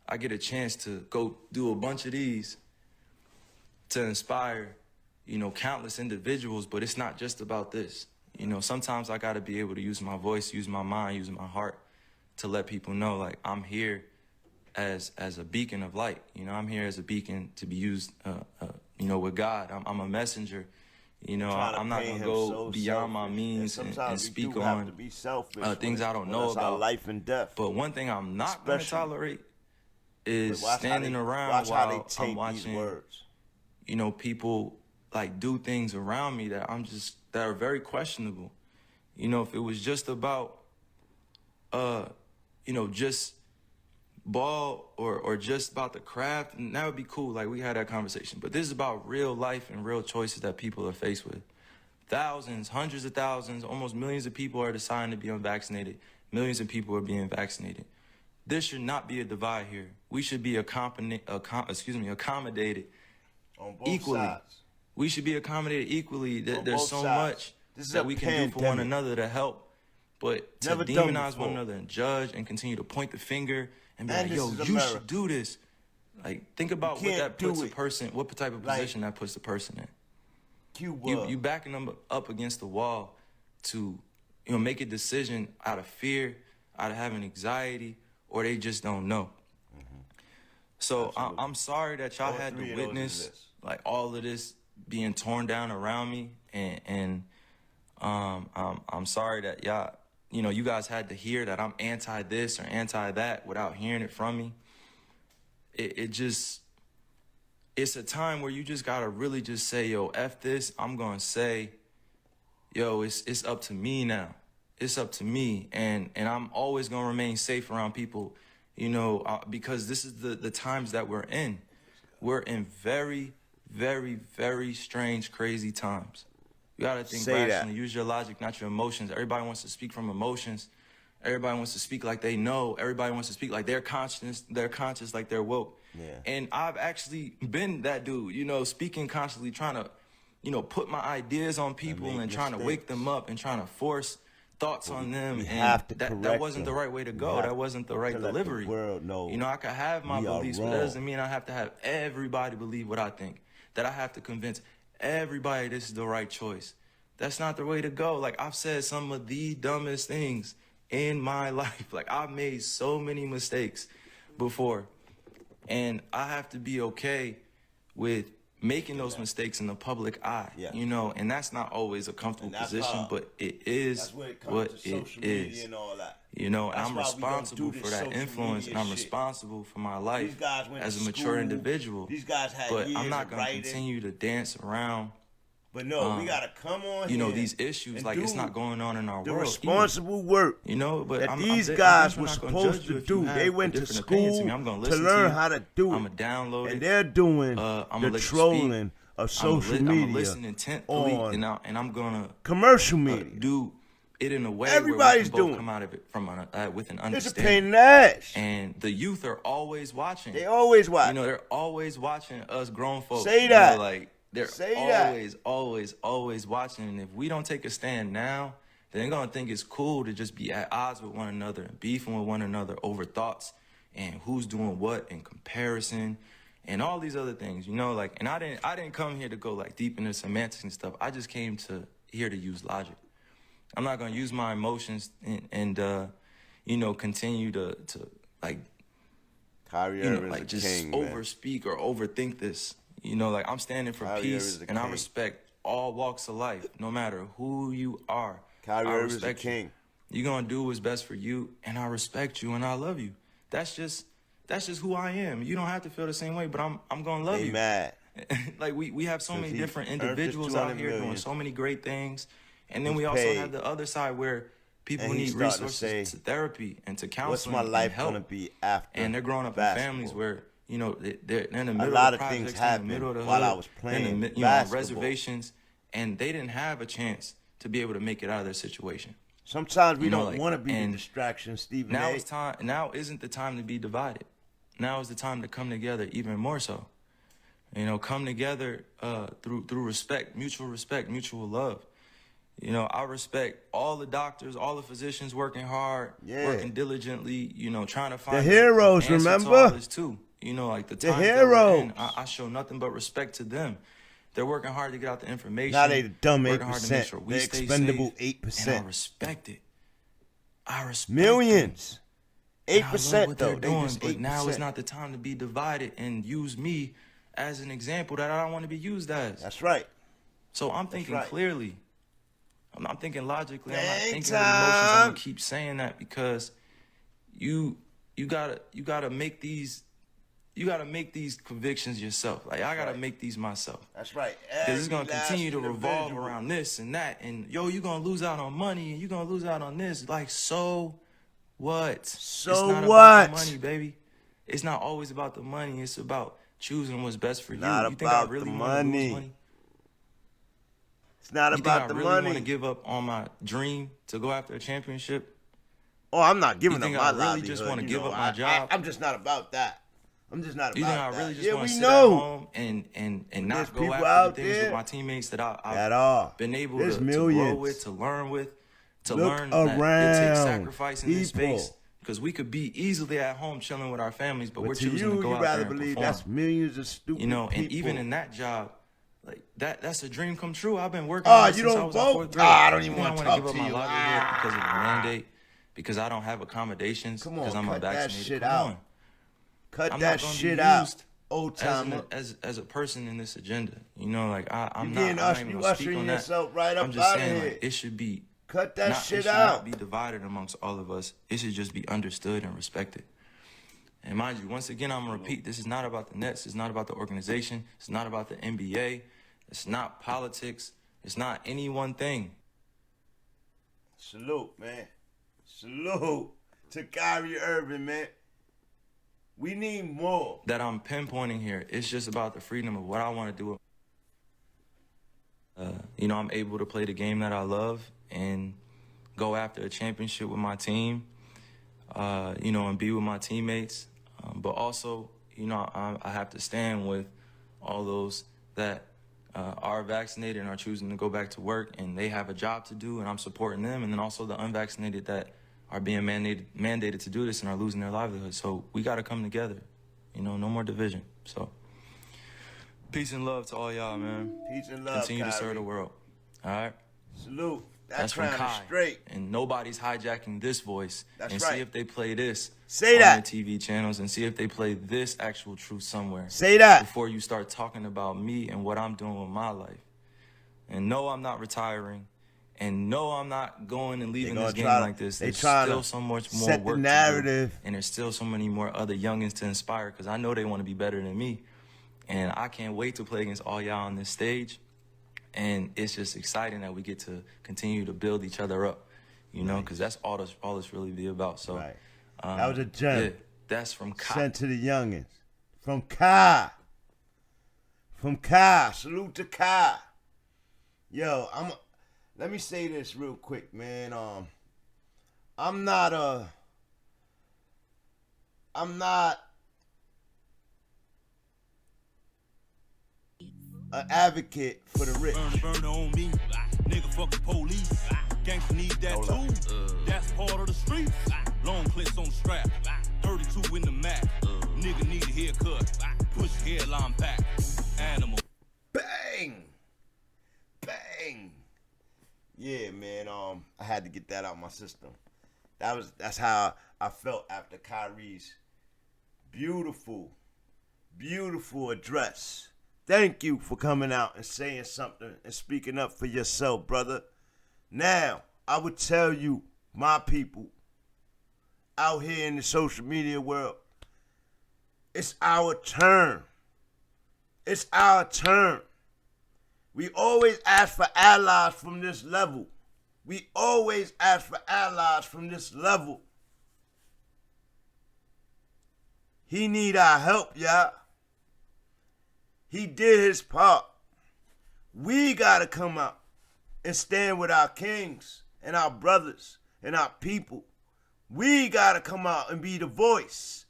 I get a chance to go do a bunch of these to inspire, you know, countless individuals, but it's not just about this. You know, sometimes I got to be able to use my voice, use my mind, use my heart to let people know, like, I'm here as a beacon of light. You know, I'm here as a beacon to be used, you know, with God. I'm a messenger. You know, I'm not going to go beyond my means and speak on things I don't know about. Life and death. But one thing I'm not going to tolerate is standing around while I'm watching, you know, people like do things around me that that are very questionable. You know, if it was just about, you know, just ball or just about the craft, and that would be cool. Like, we had that conversation. But this is about real life and real choices that people are faced with. Thousands, hundreds of thousands, almost millions of people are deciding to be unvaccinated. Millions of people are being vaccinated. There should not be a divide here. We should be accommodated on both equally. Sides. We should be accommodated equally. There's so much that we can do for one another to help. But to demonize one another and judge and continue to point the finger and be like, yo, you should do this. Like, think about what that puts a person, what type of position that puts the person in. You backing them up against the wall to, you know, make a decision out of fear, out of having anxiety, or they just don't know. So I'm sorry that y'all had to witness like all of this being torn down around me, and I'm sorry that y'all, you know, you guys had to hear that I'm anti this or anti that without hearing it from me. It's a time where you just gotta really just say, yo, F this. I'm gonna say, yo, it's up to me now. It's up to me, and I'm always gonna remain safe around people you know, because this is the times that we're in. We're in very, very, very strange, crazy times. You gotta think rationally, use your logic, not your emotions. Everybody wants to speak from emotions. Everybody wants to speak like they know. Everybody wants to speak like they're conscious, like they're woke. Yeah. And I've actually been that dude, you know, speaking constantly, trying to, you know, put my ideas on people and trying to wake them up and trying to force thoughts on them. And that wasn't the right way to go. That wasn't the right delivery. You know, I could have my beliefs, but that doesn't mean I have to have everybody believe what I think. That I have to convince everybody this is the right choice. That's not the way to go. Like, I've said some of the dumbest things in my life. Like, I've made so many mistakes before. And I have to be okay with making those mistakes in the public eye, you know, and that's not always a comfortable position, but it is what it is. You know, and I'm responsible for that influence, and I'm responsible for my life as a mature individual. But I'm not going to continue to dance around. But no, we gotta come on. You know, these issues, like, it's not going on in our world. The responsible work, you know, but that these guys were supposed to do. They went to school to learn how to do it. I'm gonna download it. And they're doing the trolling of social media. I'm gonna listen intently, and I'm gonna commercial media. Do it in a way everybody's where we can both doing. Come out of it from with an understanding. It's a pain in the ass. And the youth are always watching. They always watch. You know, they're always watching us grown folks. Say that. You know, like, they're always watching. And if we don't take a stand now, then they're going to think it's cool to just be at odds with one another and beefing with one another over thoughts and who's doing what in comparison and all these other things, you know, like, and I didn't come here to go like deep into semantics and stuff. I just came here to use logic. I'm not going to use my emotions and you know, continue to like, Kyrie Irving's like just king, overspeak or overthink this. You know, like, I'm standing for peace, and I respect all walks of life, no matter who you are. Kyrie Irving's the king. You're gonna do what's best for you, and I respect you, and I love you. That's just who I am. You don't have to feel the same way, but I'm gonna love you. Mad. Like, we have so many different individuals out here doing so many great things, and then we also have the other side where people need resources to therapy and to counseling. What's my life and help. gonna be after? And they're growing up in families where, you know, they're in the middle a lot of of things projects, happened in the middle of the while hood, I was playing you know, reservations, and they didn't have a chance to be able to make it out of their situation. Sometimes we don't want to be the distraction, Stephen. Now it's time. Now isn't the time to be divided. Now is the time to come together even more so. You know, come together through respect, mutual love. You know, I respect all the doctors, all the physicians working hard, working diligently, you know, trying to find the heroes, remember? To all this too. You know, like the heroes. I show nothing but respect to them. They're working hard to get out the information. Now they the dumb 8%. Sure the expendable 8%. And I respect it. I respect millions. 8% though. But now is not the time to be divided and use me as an example that I don't want to be used as. That's right. So I'm thinking clearly. I'm not thinking logically. I'm not thinking with emotions. I'm gonna keep saying that because you gotta make these convictions yourself. Like, I gotta make these myself. That's right. Because it's gonna continue to revolve around this and that, and yo, you're gonna lose out on money, and you're gonna lose out on this. Like, so what? So it's not what? About the money, baby. It's not always about the money. It's about choosing what's best for you. Not You think I about really the want to lose money. money? It's not about the money. You think I really money. want to give up on my dream to go after a championship? Oh, I'm not giving up my livelihood. livelihood. I really just want to give up my job? I'm just not about that. I'm just not about that. You think I really just want to sit at home and not go after the things with my teammates that I've been able to grow with, to learn with, to learn that it takes sacrifice in this space. Because we could be easily at home chilling with our families, but we're choosing to go out there and perform. That's millions of stupid people. And even in that job, like that's a dream come true. I've been working on it since I was in 4th grade. I don't even want to talk give up my livelihood because of the mandate, because I don't have accommodations, because I'm unvaccinated. Cut that shit out. Old timer. As a person in this agenda, you know, like I'm not even gonna speak on that. Right I'm just saying, like, it should be cut that shit out. It should not be divided amongst all of us. It should just be understood and respected. And mind you, once again, I'm gonna repeat: this is not about the Nets. It's not about the organization. It's not about the NBA. It's not politics. It's not any one thing. Salute, man. Salute to Kyrie Irving, man. We need more. That I'm pinpointing here. It's just about the freedom of what I want to do. You know, I'm able to play the game that I love and go after a championship with my team, you know, and be with my teammates. But also, you know, I have to stand with all those that are vaccinated and are choosing to go back to work, and they have a job to do, and I'm supporting them. And then also the unvaccinated that are being mandated to do this and are losing their livelihood. So we got to come together, you know, no more division. So peace and love to all y'all, man. Peace and love, Continue to Kyrie. serve the world. All right? Salute. That's from Kai. Straight. And nobody's hijacking this voice. That's and right. see if they play this Say on that. the TV channels, and see if they play this actual truth somewhere. Say that. Before you start talking about me and what I'm doing with my life. And no, I'm not retiring. And no, I'm not going and leaving this game like this. There's still so much more set work the narrative. to do. And there's still so many more other youngins to inspire, because I know they want to be better than me. And I can't wait to play against all y'all on this stage. And it's just exciting that we get to continue to build each other up, you know, because that's all this really be about. So Right. That was a gem. Yeah, that's from Kai. Sent to the youngins. From Kai. From Kai. Salute to Kai. Yo, let me say this real quick, man. I'm not an advocate for the rich. Burner on me. Nigga fuck the police. Gangsta need that too. That's part of the streets. Long clips on the strap. 32 in the Mac. Nigga need a haircut. Push hairline back. Animal. Bang! Bang! Yeah, man. I had to get that out of my system. That's how I felt after Kyrie's beautiful, beautiful address. Thank you for coming out and saying something and speaking up for yourself, brother. Now, I would tell you, my people, out here in the social media world, it's our turn. It's our turn. We always ask for allies from this level. We always ask for allies from this level. He need our help, y'all. He did his part. We gotta come out and stand with our kings and our brothers and our people. We gotta come out and be the voice.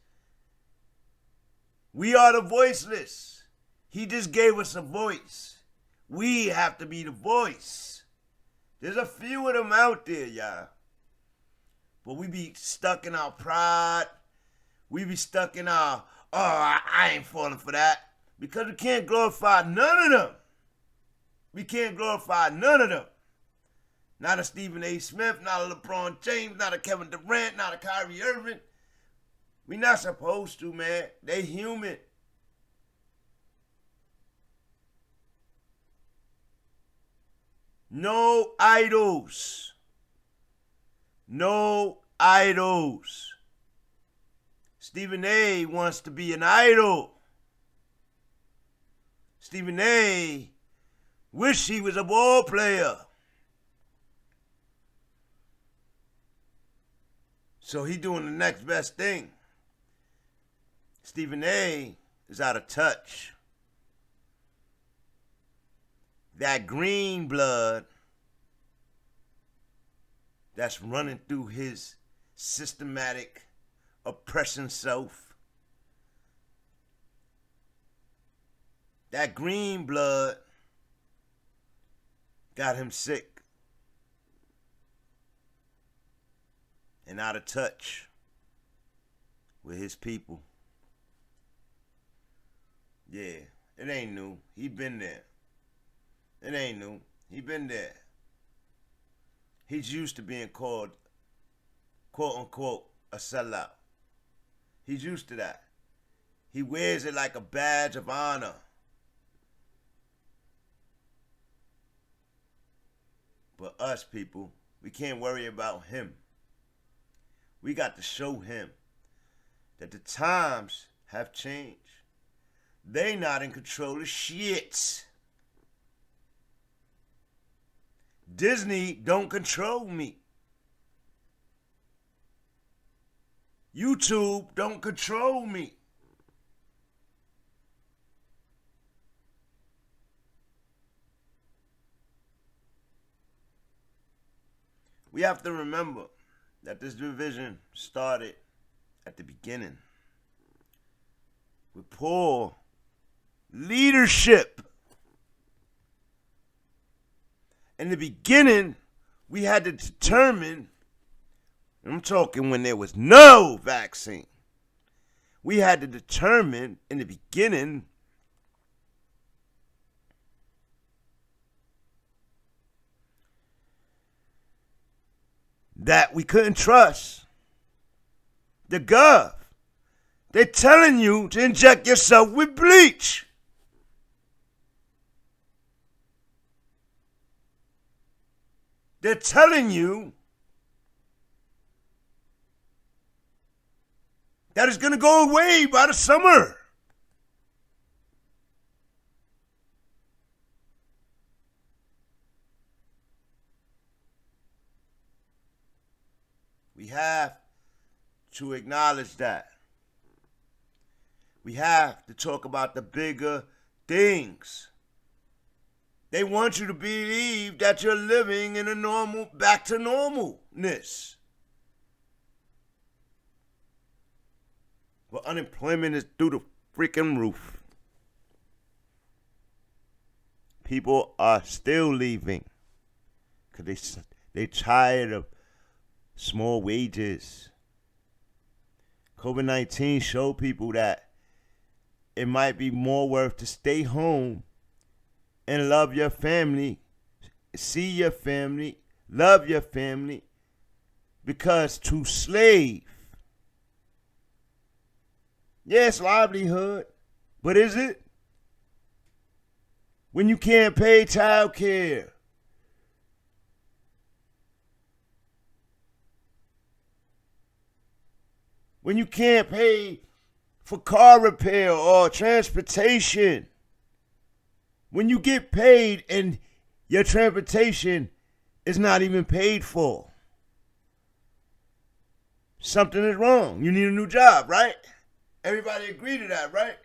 We are the voiceless. He just gave us a voice. We have to be the voice. There's a few of them out there, y'all. But we be stuck in our pride. We be stuck in our, I ain't falling for that. Because we can't glorify none of them. We can't glorify none of them. Not a Stephen A. Smith, not a LeBron James, not a Kevin Durant, not a Kyrie Irving. We not supposed to, man. They human. No idols. No idols. Stephen A. wants to be an idol. Stephen A. wish he was a ball player. So he doing the next best thing. Stephen A. is out of touch. That green blood that's running through his systematic oppression self, that green blood got him sick and out of touch with his people. Yeah, it ain't new. He been there. It ain't new. He been there. He's used to being called, quote unquote, a sellout. He's used to that. He wears it like a badge of honor. But us people, we can't worry about him. We got to show him that the times have changed. They not in control of shit. Disney don't control me. YouTube don't control me. We have to remember that this division started at the beginning with poor leadership. In the beginning, we had to determine, I'm talking when there was no vaccine, we had to determine in the beginning that we couldn't trust the gov. They're telling you to inject yourself with bleach. They're telling you that it's going to go away by the summer. We have to acknowledge that. We have to talk about the bigger things. They want you to believe that you're living in a normal, back to normalness. But unemployment is through the freaking roof. People are still leaving because they tired of small wages. COVID-19 showed people that it might be more worth to stay home and love your family, see your family, love your family, because to slave, yes, livelihood, but is it? When you can't pay child care, when you can't pay for car repair or transportation, when you get paid and your transportation is not even paid for, something is wrong. You need a new job, right? Everybody agree to that, right?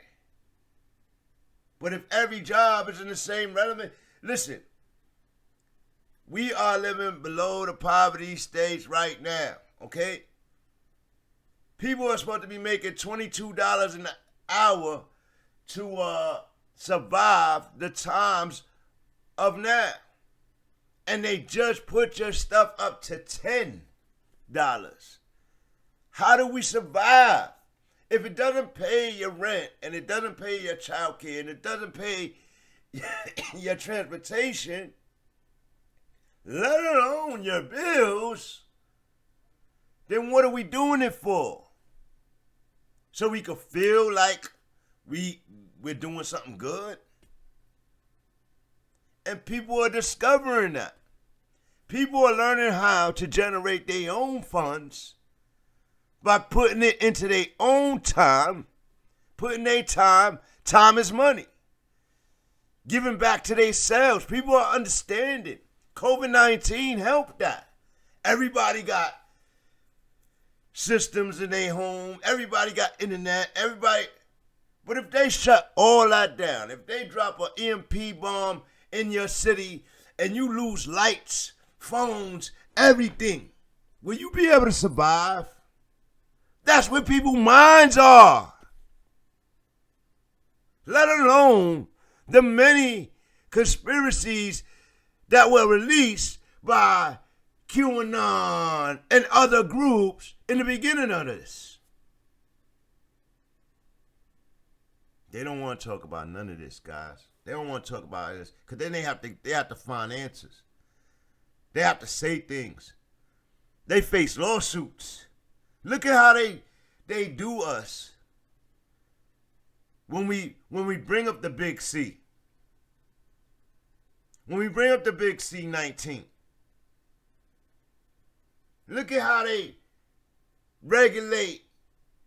But if every job is in the same relevant, listen, we are living below the poverty stage right now, okay? People are supposed to be making $22 an hour to survive the times of now. And they just put your stuff up to $10. How do we survive? If it doesn't pay your rent and it doesn't pay your child care and it doesn't pay your transportation, let alone your bills, then what are we doing it for? So we could feel like we're doing something good? And people are discovering that. People are learning how to generate their own funds by putting it into their own time, putting their time is money, giving back to themselves. People are understanding. COVID-19 helped that. Everybody got systems in their home. Everybody got internet. Everybody. But if they shut all that down, if they drop an EMP bomb in your city and you lose lights, phones, everything, will you be able to survive? That's where people's minds are. Let alone the many conspiracies that were released by QAnon and other groups in the beginning of this. They don't want to talk about none of this, guys. They don't want to talk about this because then they have to find answers. They have to say things. They face lawsuits. Look at how they do us when we bring up the big C. When we bring up the big C19. Look at how they regulate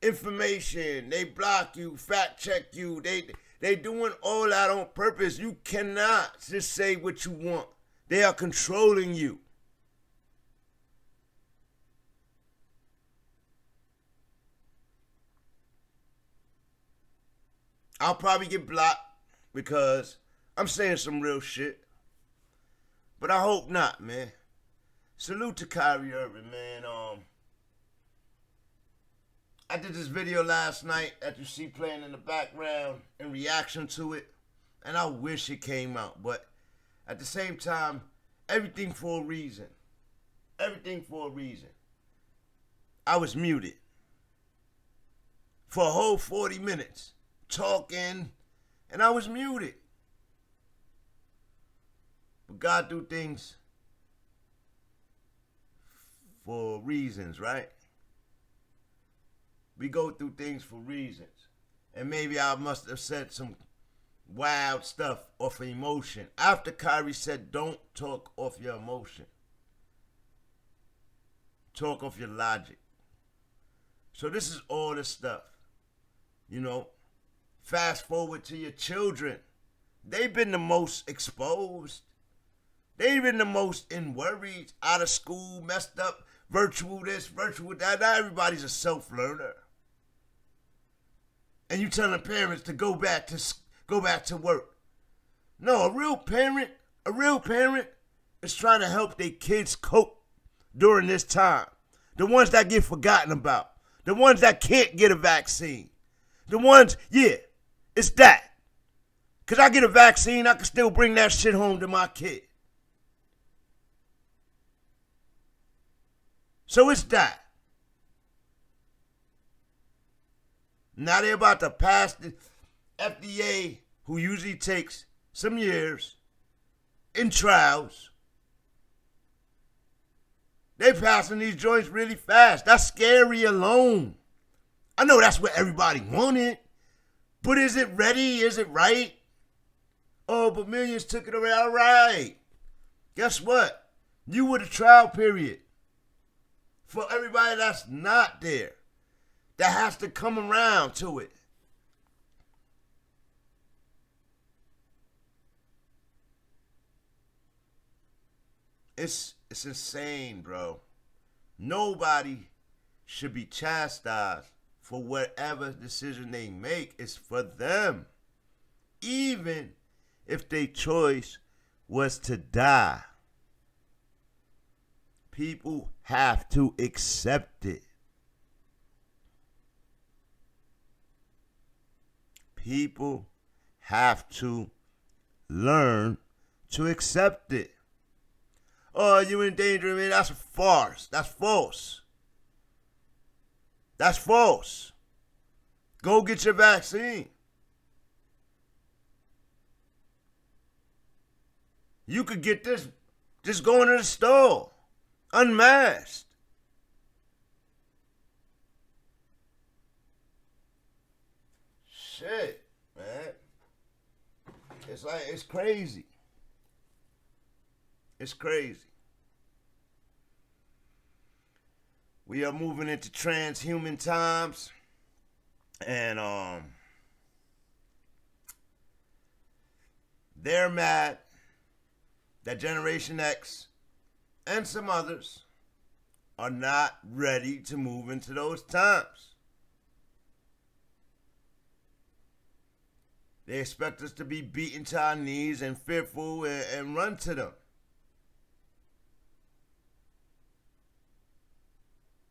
information. They block you, fact check you. They doing all that on purpose. You cannot just say what you want. They are controlling you. I'll probably get blocked because I'm saying some real shit. But I hope not, man. Salute to Kyrie Irving, man. I did this video last night that you see playing in the background in reaction to it. And I wish it came out. But at the same time, everything for a reason. Everything for a reason. I was muted for a whole 40 minutes talking, and I was muted. But God do things for reasons, right? We go through things for reasons. And maybe I must have said some wild stuff off of emotion. After Kyrie said, don't talk off your emotion. Talk off your logic. So this is all the stuff. You know, fast forward to your children. They've been the most exposed. They've been the most in worries, out of school, messed up, virtual this, virtual that. Not everybody's a self-learner. And you telling parents to go back to work. No, a real parent is trying to help their kids cope during this time. The ones that get forgotten about. The ones that can't get a vaccine. The ones, yeah, it's that. Because I get a vaccine, I can still bring that shit home to my kid. So it's that. Now they're about to pass the FDA, who usually takes some years in trials. They passing these joints really fast. That's scary alone. I know that's what everybody wanted. But is it ready? Is it right? Oh, but millions took it away. All right. Guess what? You were the trial period. For everybody that's not there. That has to come around to it. It's insane, bro. Nobody should be chastised for whatever decision they make. It's for them. Even if their choice was to die. People have to accept it. People have to learn to accept it. Oh, you in danger, man. That's a farce. That's false. That's false. Go get your vaccine. You could get this just going to the store, unmasked. Shit, man. It's like, it's crazy. It's crazy. We are moving into transhuman times. And they're mad that Generation X and some others are not ready to move into those times. They expect us to be beaten to our knees and fearful and run to them.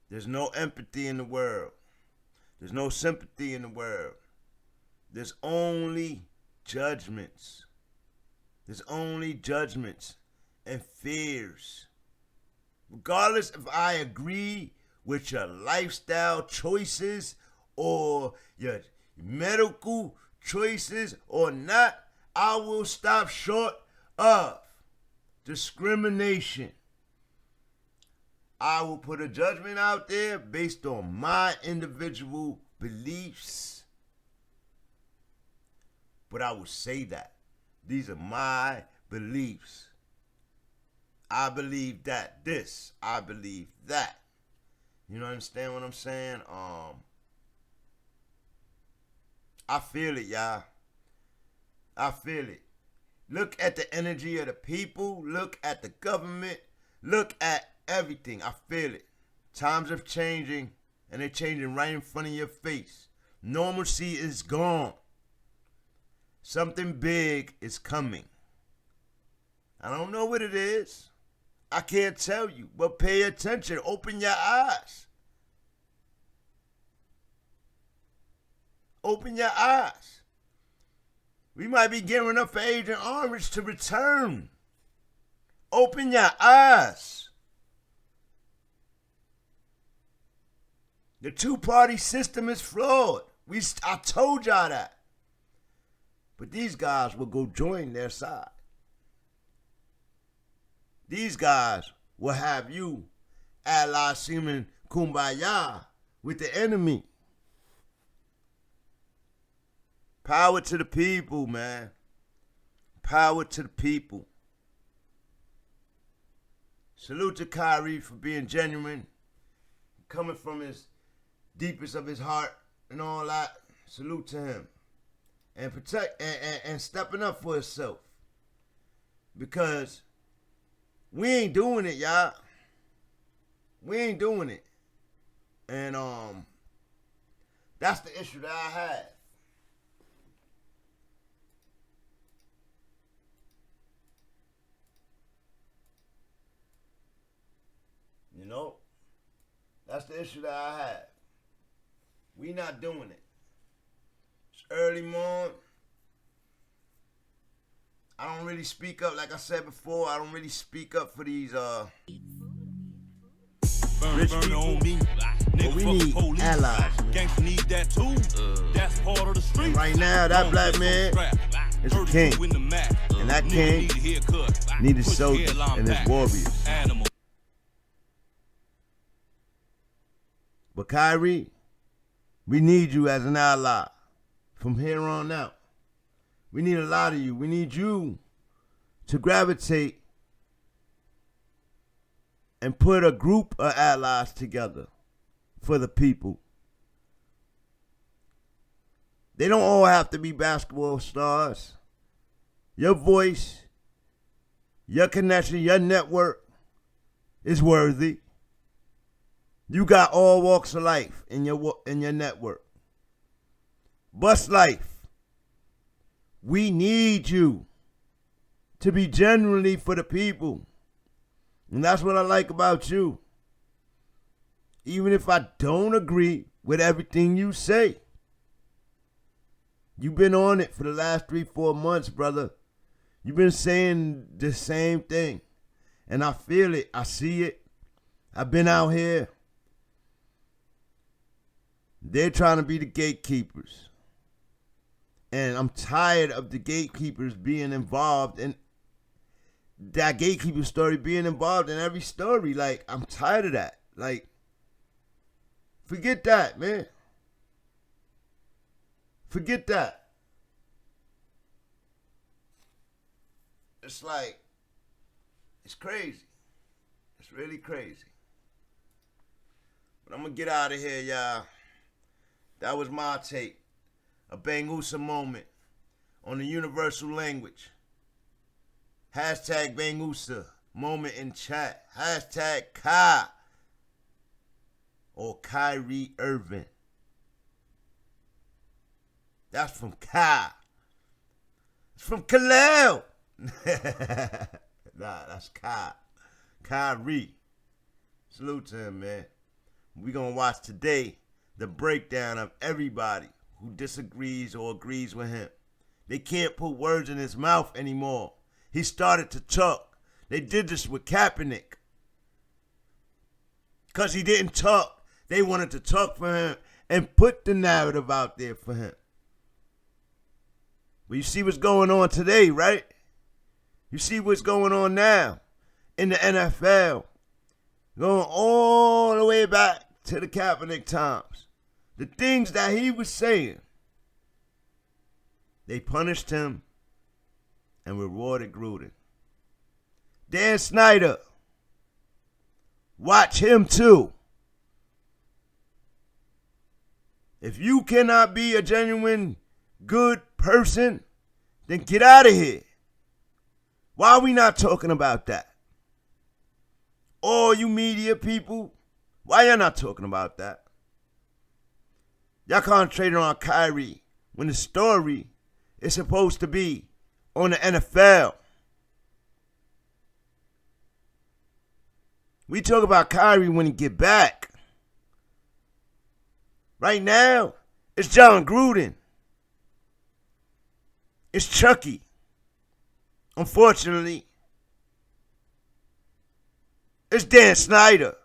There's no empathy in the world. There's no sympathy in the world. There's only judgments. There's only judgments and fears. Regardless if I agree with your lifestyle choices or your medical choices or not, I will stop short of discrimination. I will put a judgment out there based on my individual beliefs. But I will say that. These are my beliefs. I believe that this. I believe that. You understand what I'm saying? I feel it, y'all. I feel it. Look at the energy of the people. Look at the government. Look at everything. I feel it. Times are changing, and they're changing right in front of your face. Normalcy is gone. Something big is coming. I don't know what it is. I can't tell you, but pay attention. Open your eyes. Open your eyes. We might be gearing up for Agent Orange to return. Open your eyes. The two-party system is flawed. I told y'all that. But these guys will go join their side. These guys will have you ally seeming kumbaya with the enemy. Power to the people, man. Power to the people. Salute to Kyrie for being genuine, coming from his deepest of his heart and all that. Salute to him. And protect and stepping up for himself. Because we ain't doing it, y'all. We ain't doing it. And that's the issue that I had. You know? That's the issue that I have. We not doing it. It's early morning. I don't really speak up, like I said before. I don't really speak up for these rich people. But we need allies. Gangsta need that too. That's part of the street. And right now, that black man is a king. And that king needs his soldiers and his warriors. But Kyrie, we need you as an ally from here on out. We need a lot of you. We need you to gravitate and put a group of allies together for the people. They don't all have to be basketball stars. Your voice, your connection, your network is worthy. You got all walks of life in your network. Bust Life. We need you to be genuinely for the people. And that's what I like about you. Even if I don't agree with everything you say. You've been on it for the last 3-4 months, brother. You've been saying the same thing. And I feel it. I see it. I've been out here. They're trying to be the gatekeepers. And I'm tired of the gatekeepers being involved in that gatekeeper story being involved in every story. Like, I'm tired of that. Like, forget that, man. Forget that. It's like, it's crazy. It's really crazy. But I'm going to get out of here, y'all. That was my take. A BANGUSA moment on the universal language. Hashtag BANGUSA moment in chat. Hashtag Kai or Kyrie Irving. That's from Kai. It's from Khalil. Nah, that's Kai. Kyrie. Salute to him, man. We're going to watch today the breakdown of everybody who disagrees or agrees with him. They can't put words in his mouth anymore. He started to talk. They did this with Kaepernick. Because he didn't talk. They wanted to talk for him and put the narrative out there for him. But you see what's going on today, right? You see what's going on now in the NFL. Going all the way back to the Kaepernick times. The things that he was saying, they punished him and rewarded Gruden. Dan Snyder, watch him too. If you cannot be a genuine good person, then get out of here. Why are we not talking about that? All you media people, why y'all not talking about that? Y'all concentrating on Kyrie when the story It's supposed to be on the NFL. We talk about Kyrie when he get back. Right now, it's John Gruden. It's Chucky. Unfortunately, it's Dan Snyder.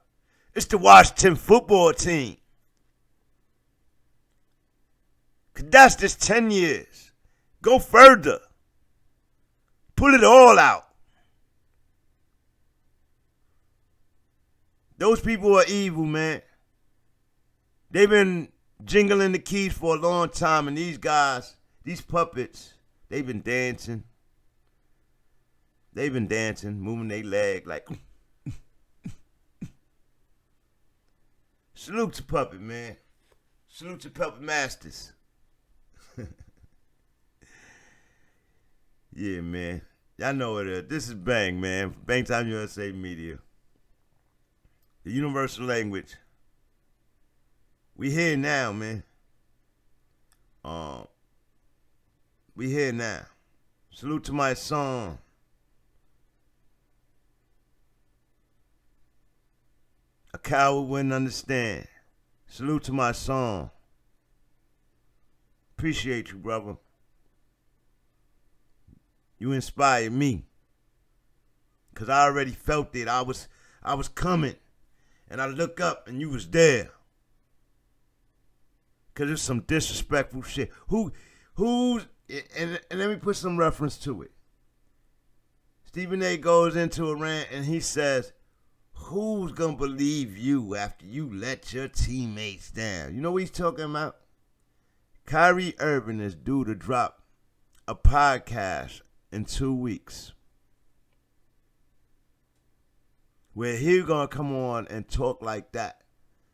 It's the Washington football team. 'Cause that's just 10 years. Go further. Pull it all out. Those people are evil, man. They've been jingling the keys for a long time, and these guys, these puppets, they've been dancing. They've been dancing, moving their leg like. Salute to Puppet, man. Salute to Puppet Masters. Yeah, man. Y'all know what it is. This is Bang, man. Bang Time USA Media. The universal language. We here now, man. We here now. Salute to my song. A coward wouldn't understand. Salute to my song. Appreciate you, brother. You inspired me. 'Cause I already felt it. I was coming. And I look up and you was there. 'Cause it's some disrespectful shit. Who's and let me put some reference to it. Stephen A goes into a rant and he says, who's gonna believe you after you let your teammates down? You know what he's talking about? Kyrie Irving is due to drop a podcast in 2 weeks where he's gonna come on and talk like that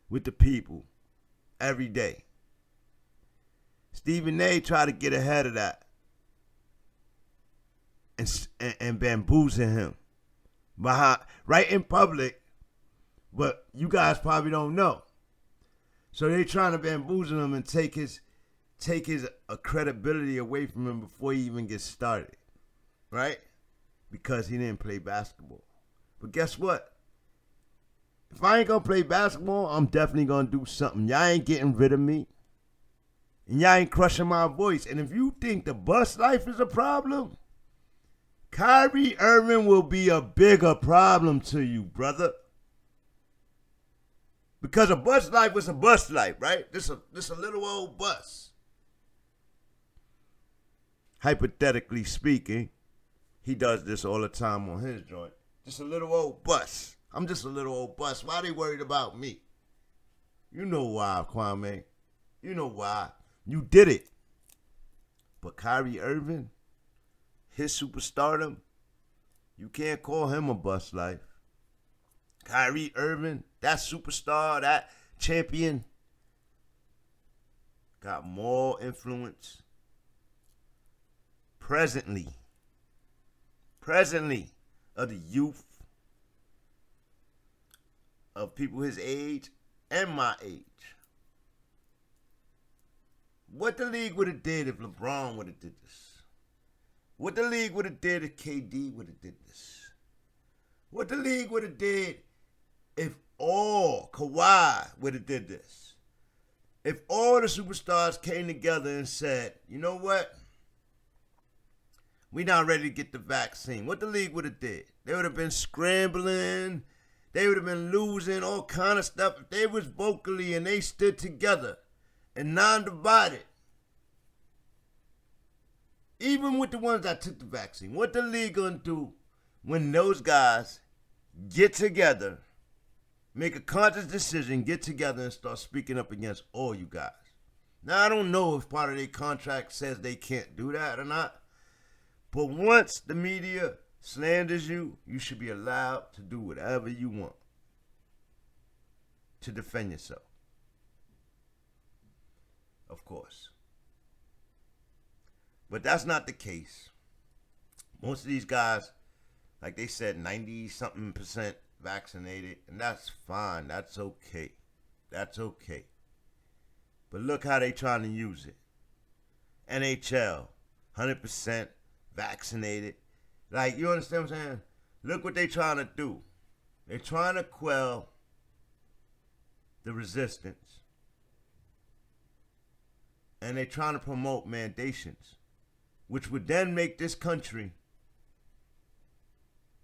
with the people every day. Stephen A tried to get ahead of that and bamboozle him behind, right in public, but you guys probably don't know. So they trying to bamboozle him and take his credibility away from him before he even gets started, right? Because he didn't play basketball. But guess what? If I ain't gonna play basketball, I'm definitely gonna do something. Y'all ain't getting rid of me. And y'all ain't crushing my voice. And if you think the bus life is a problem, Kyrie Irving will be a bigger problem to you, brother. Because a bus life was a bus life, right? This a little old bus. Hypothetically speaking, he does this all the time on his joint. Just a little old bus. I'm just a little old bus. Why they worried about me? You know why, Kwame. You know why. You did it. But Kyrie Irving, his superstardom, you can't call him a bus life. Kyrie Irving, that superstar, that champion, got more influence presently of the youth, of people his age and my age. What the league would have did if LeBron would have did this? What the league would have did if KD would have did this? What the league would have did if all Kawhi would have did this? If all the superstars came together and said, you know what? We not ready to get the vaccine. What the league would have did? They would have been scrambling. They would have been losing all kind of stuff. If they was vocally and they stood together and non-divided, even with the ones that took the vaccine, what the league gonna do when those guys get together, make a conscious decision, get together and start speaking up against all you guys? Now, I don't know if part of their contract says they can't do that or not, but once the media slanders you, you should be allowed to do whatever you want to defend yourself. Of course. But that's not the case. Most of these guys, like they said, 90-something% vaccinated, and that's fine. That's okay. That's okay. But look how they trying to use it. NHL, 100% vaccinated. Like, you understand what I'm saying? Look what they trying to do. They're trying to quell the resistance. And they're trying to promote mandations, which would then make this country,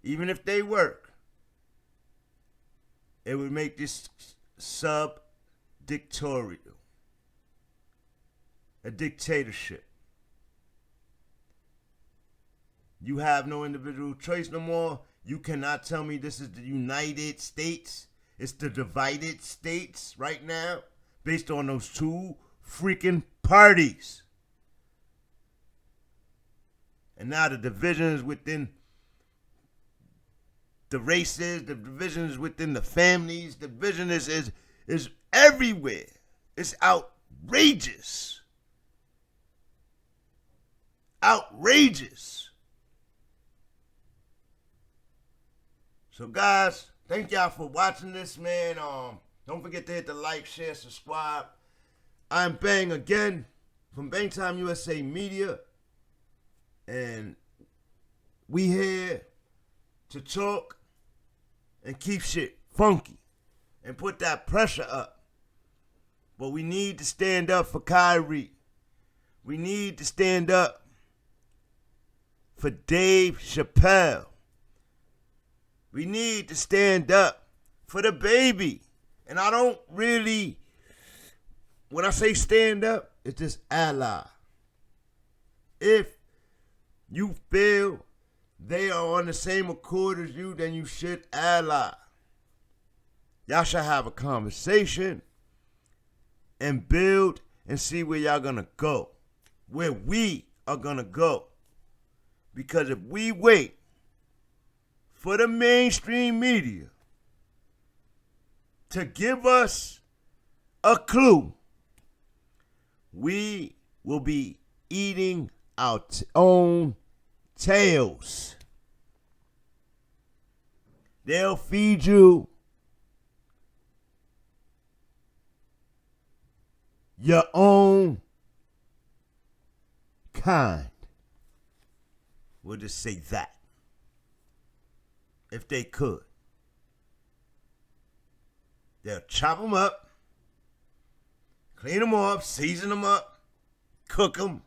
even if they work, it would make this sub-dictatorial, a dictatorship. You have no individual choice no more. You cannot tell me this is the United States. It's the divided states right now, based on those two freaking parties. And now the divisions within the races, the divisions within the families, the division is everywhere. It's outrageous. Outrageous. So guys, thank y'all for watching this, man. Don't forget to hit the like, share, subscribe. I'm Bang again from BANGTIMEUSA Media. And we here to talk and keep shit funky and put that pressure up. But we need to stand up for Kyrie. We need to stand up for Dave Chappelle. We need to stand up for the baby. And I don't really, when I say stand up, it's just ally. If you feel they are on the same accord as you, then you should ally. Y'all should have a conversation and build and see where y'all gonna go. Where we are gonna go. Because if we wait for the mainstream media to give us a clue, we will be eating our own tails. They'll feed you your own kind. We'll just say that. If they could. They'll chop them up, clean them up, season them up, cook them,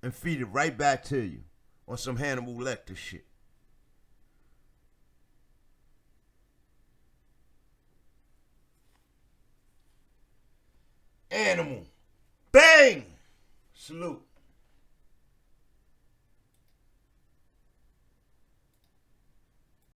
and feed it right back to you on some Hannibal Lecter shit. Animal. Bang! Salute.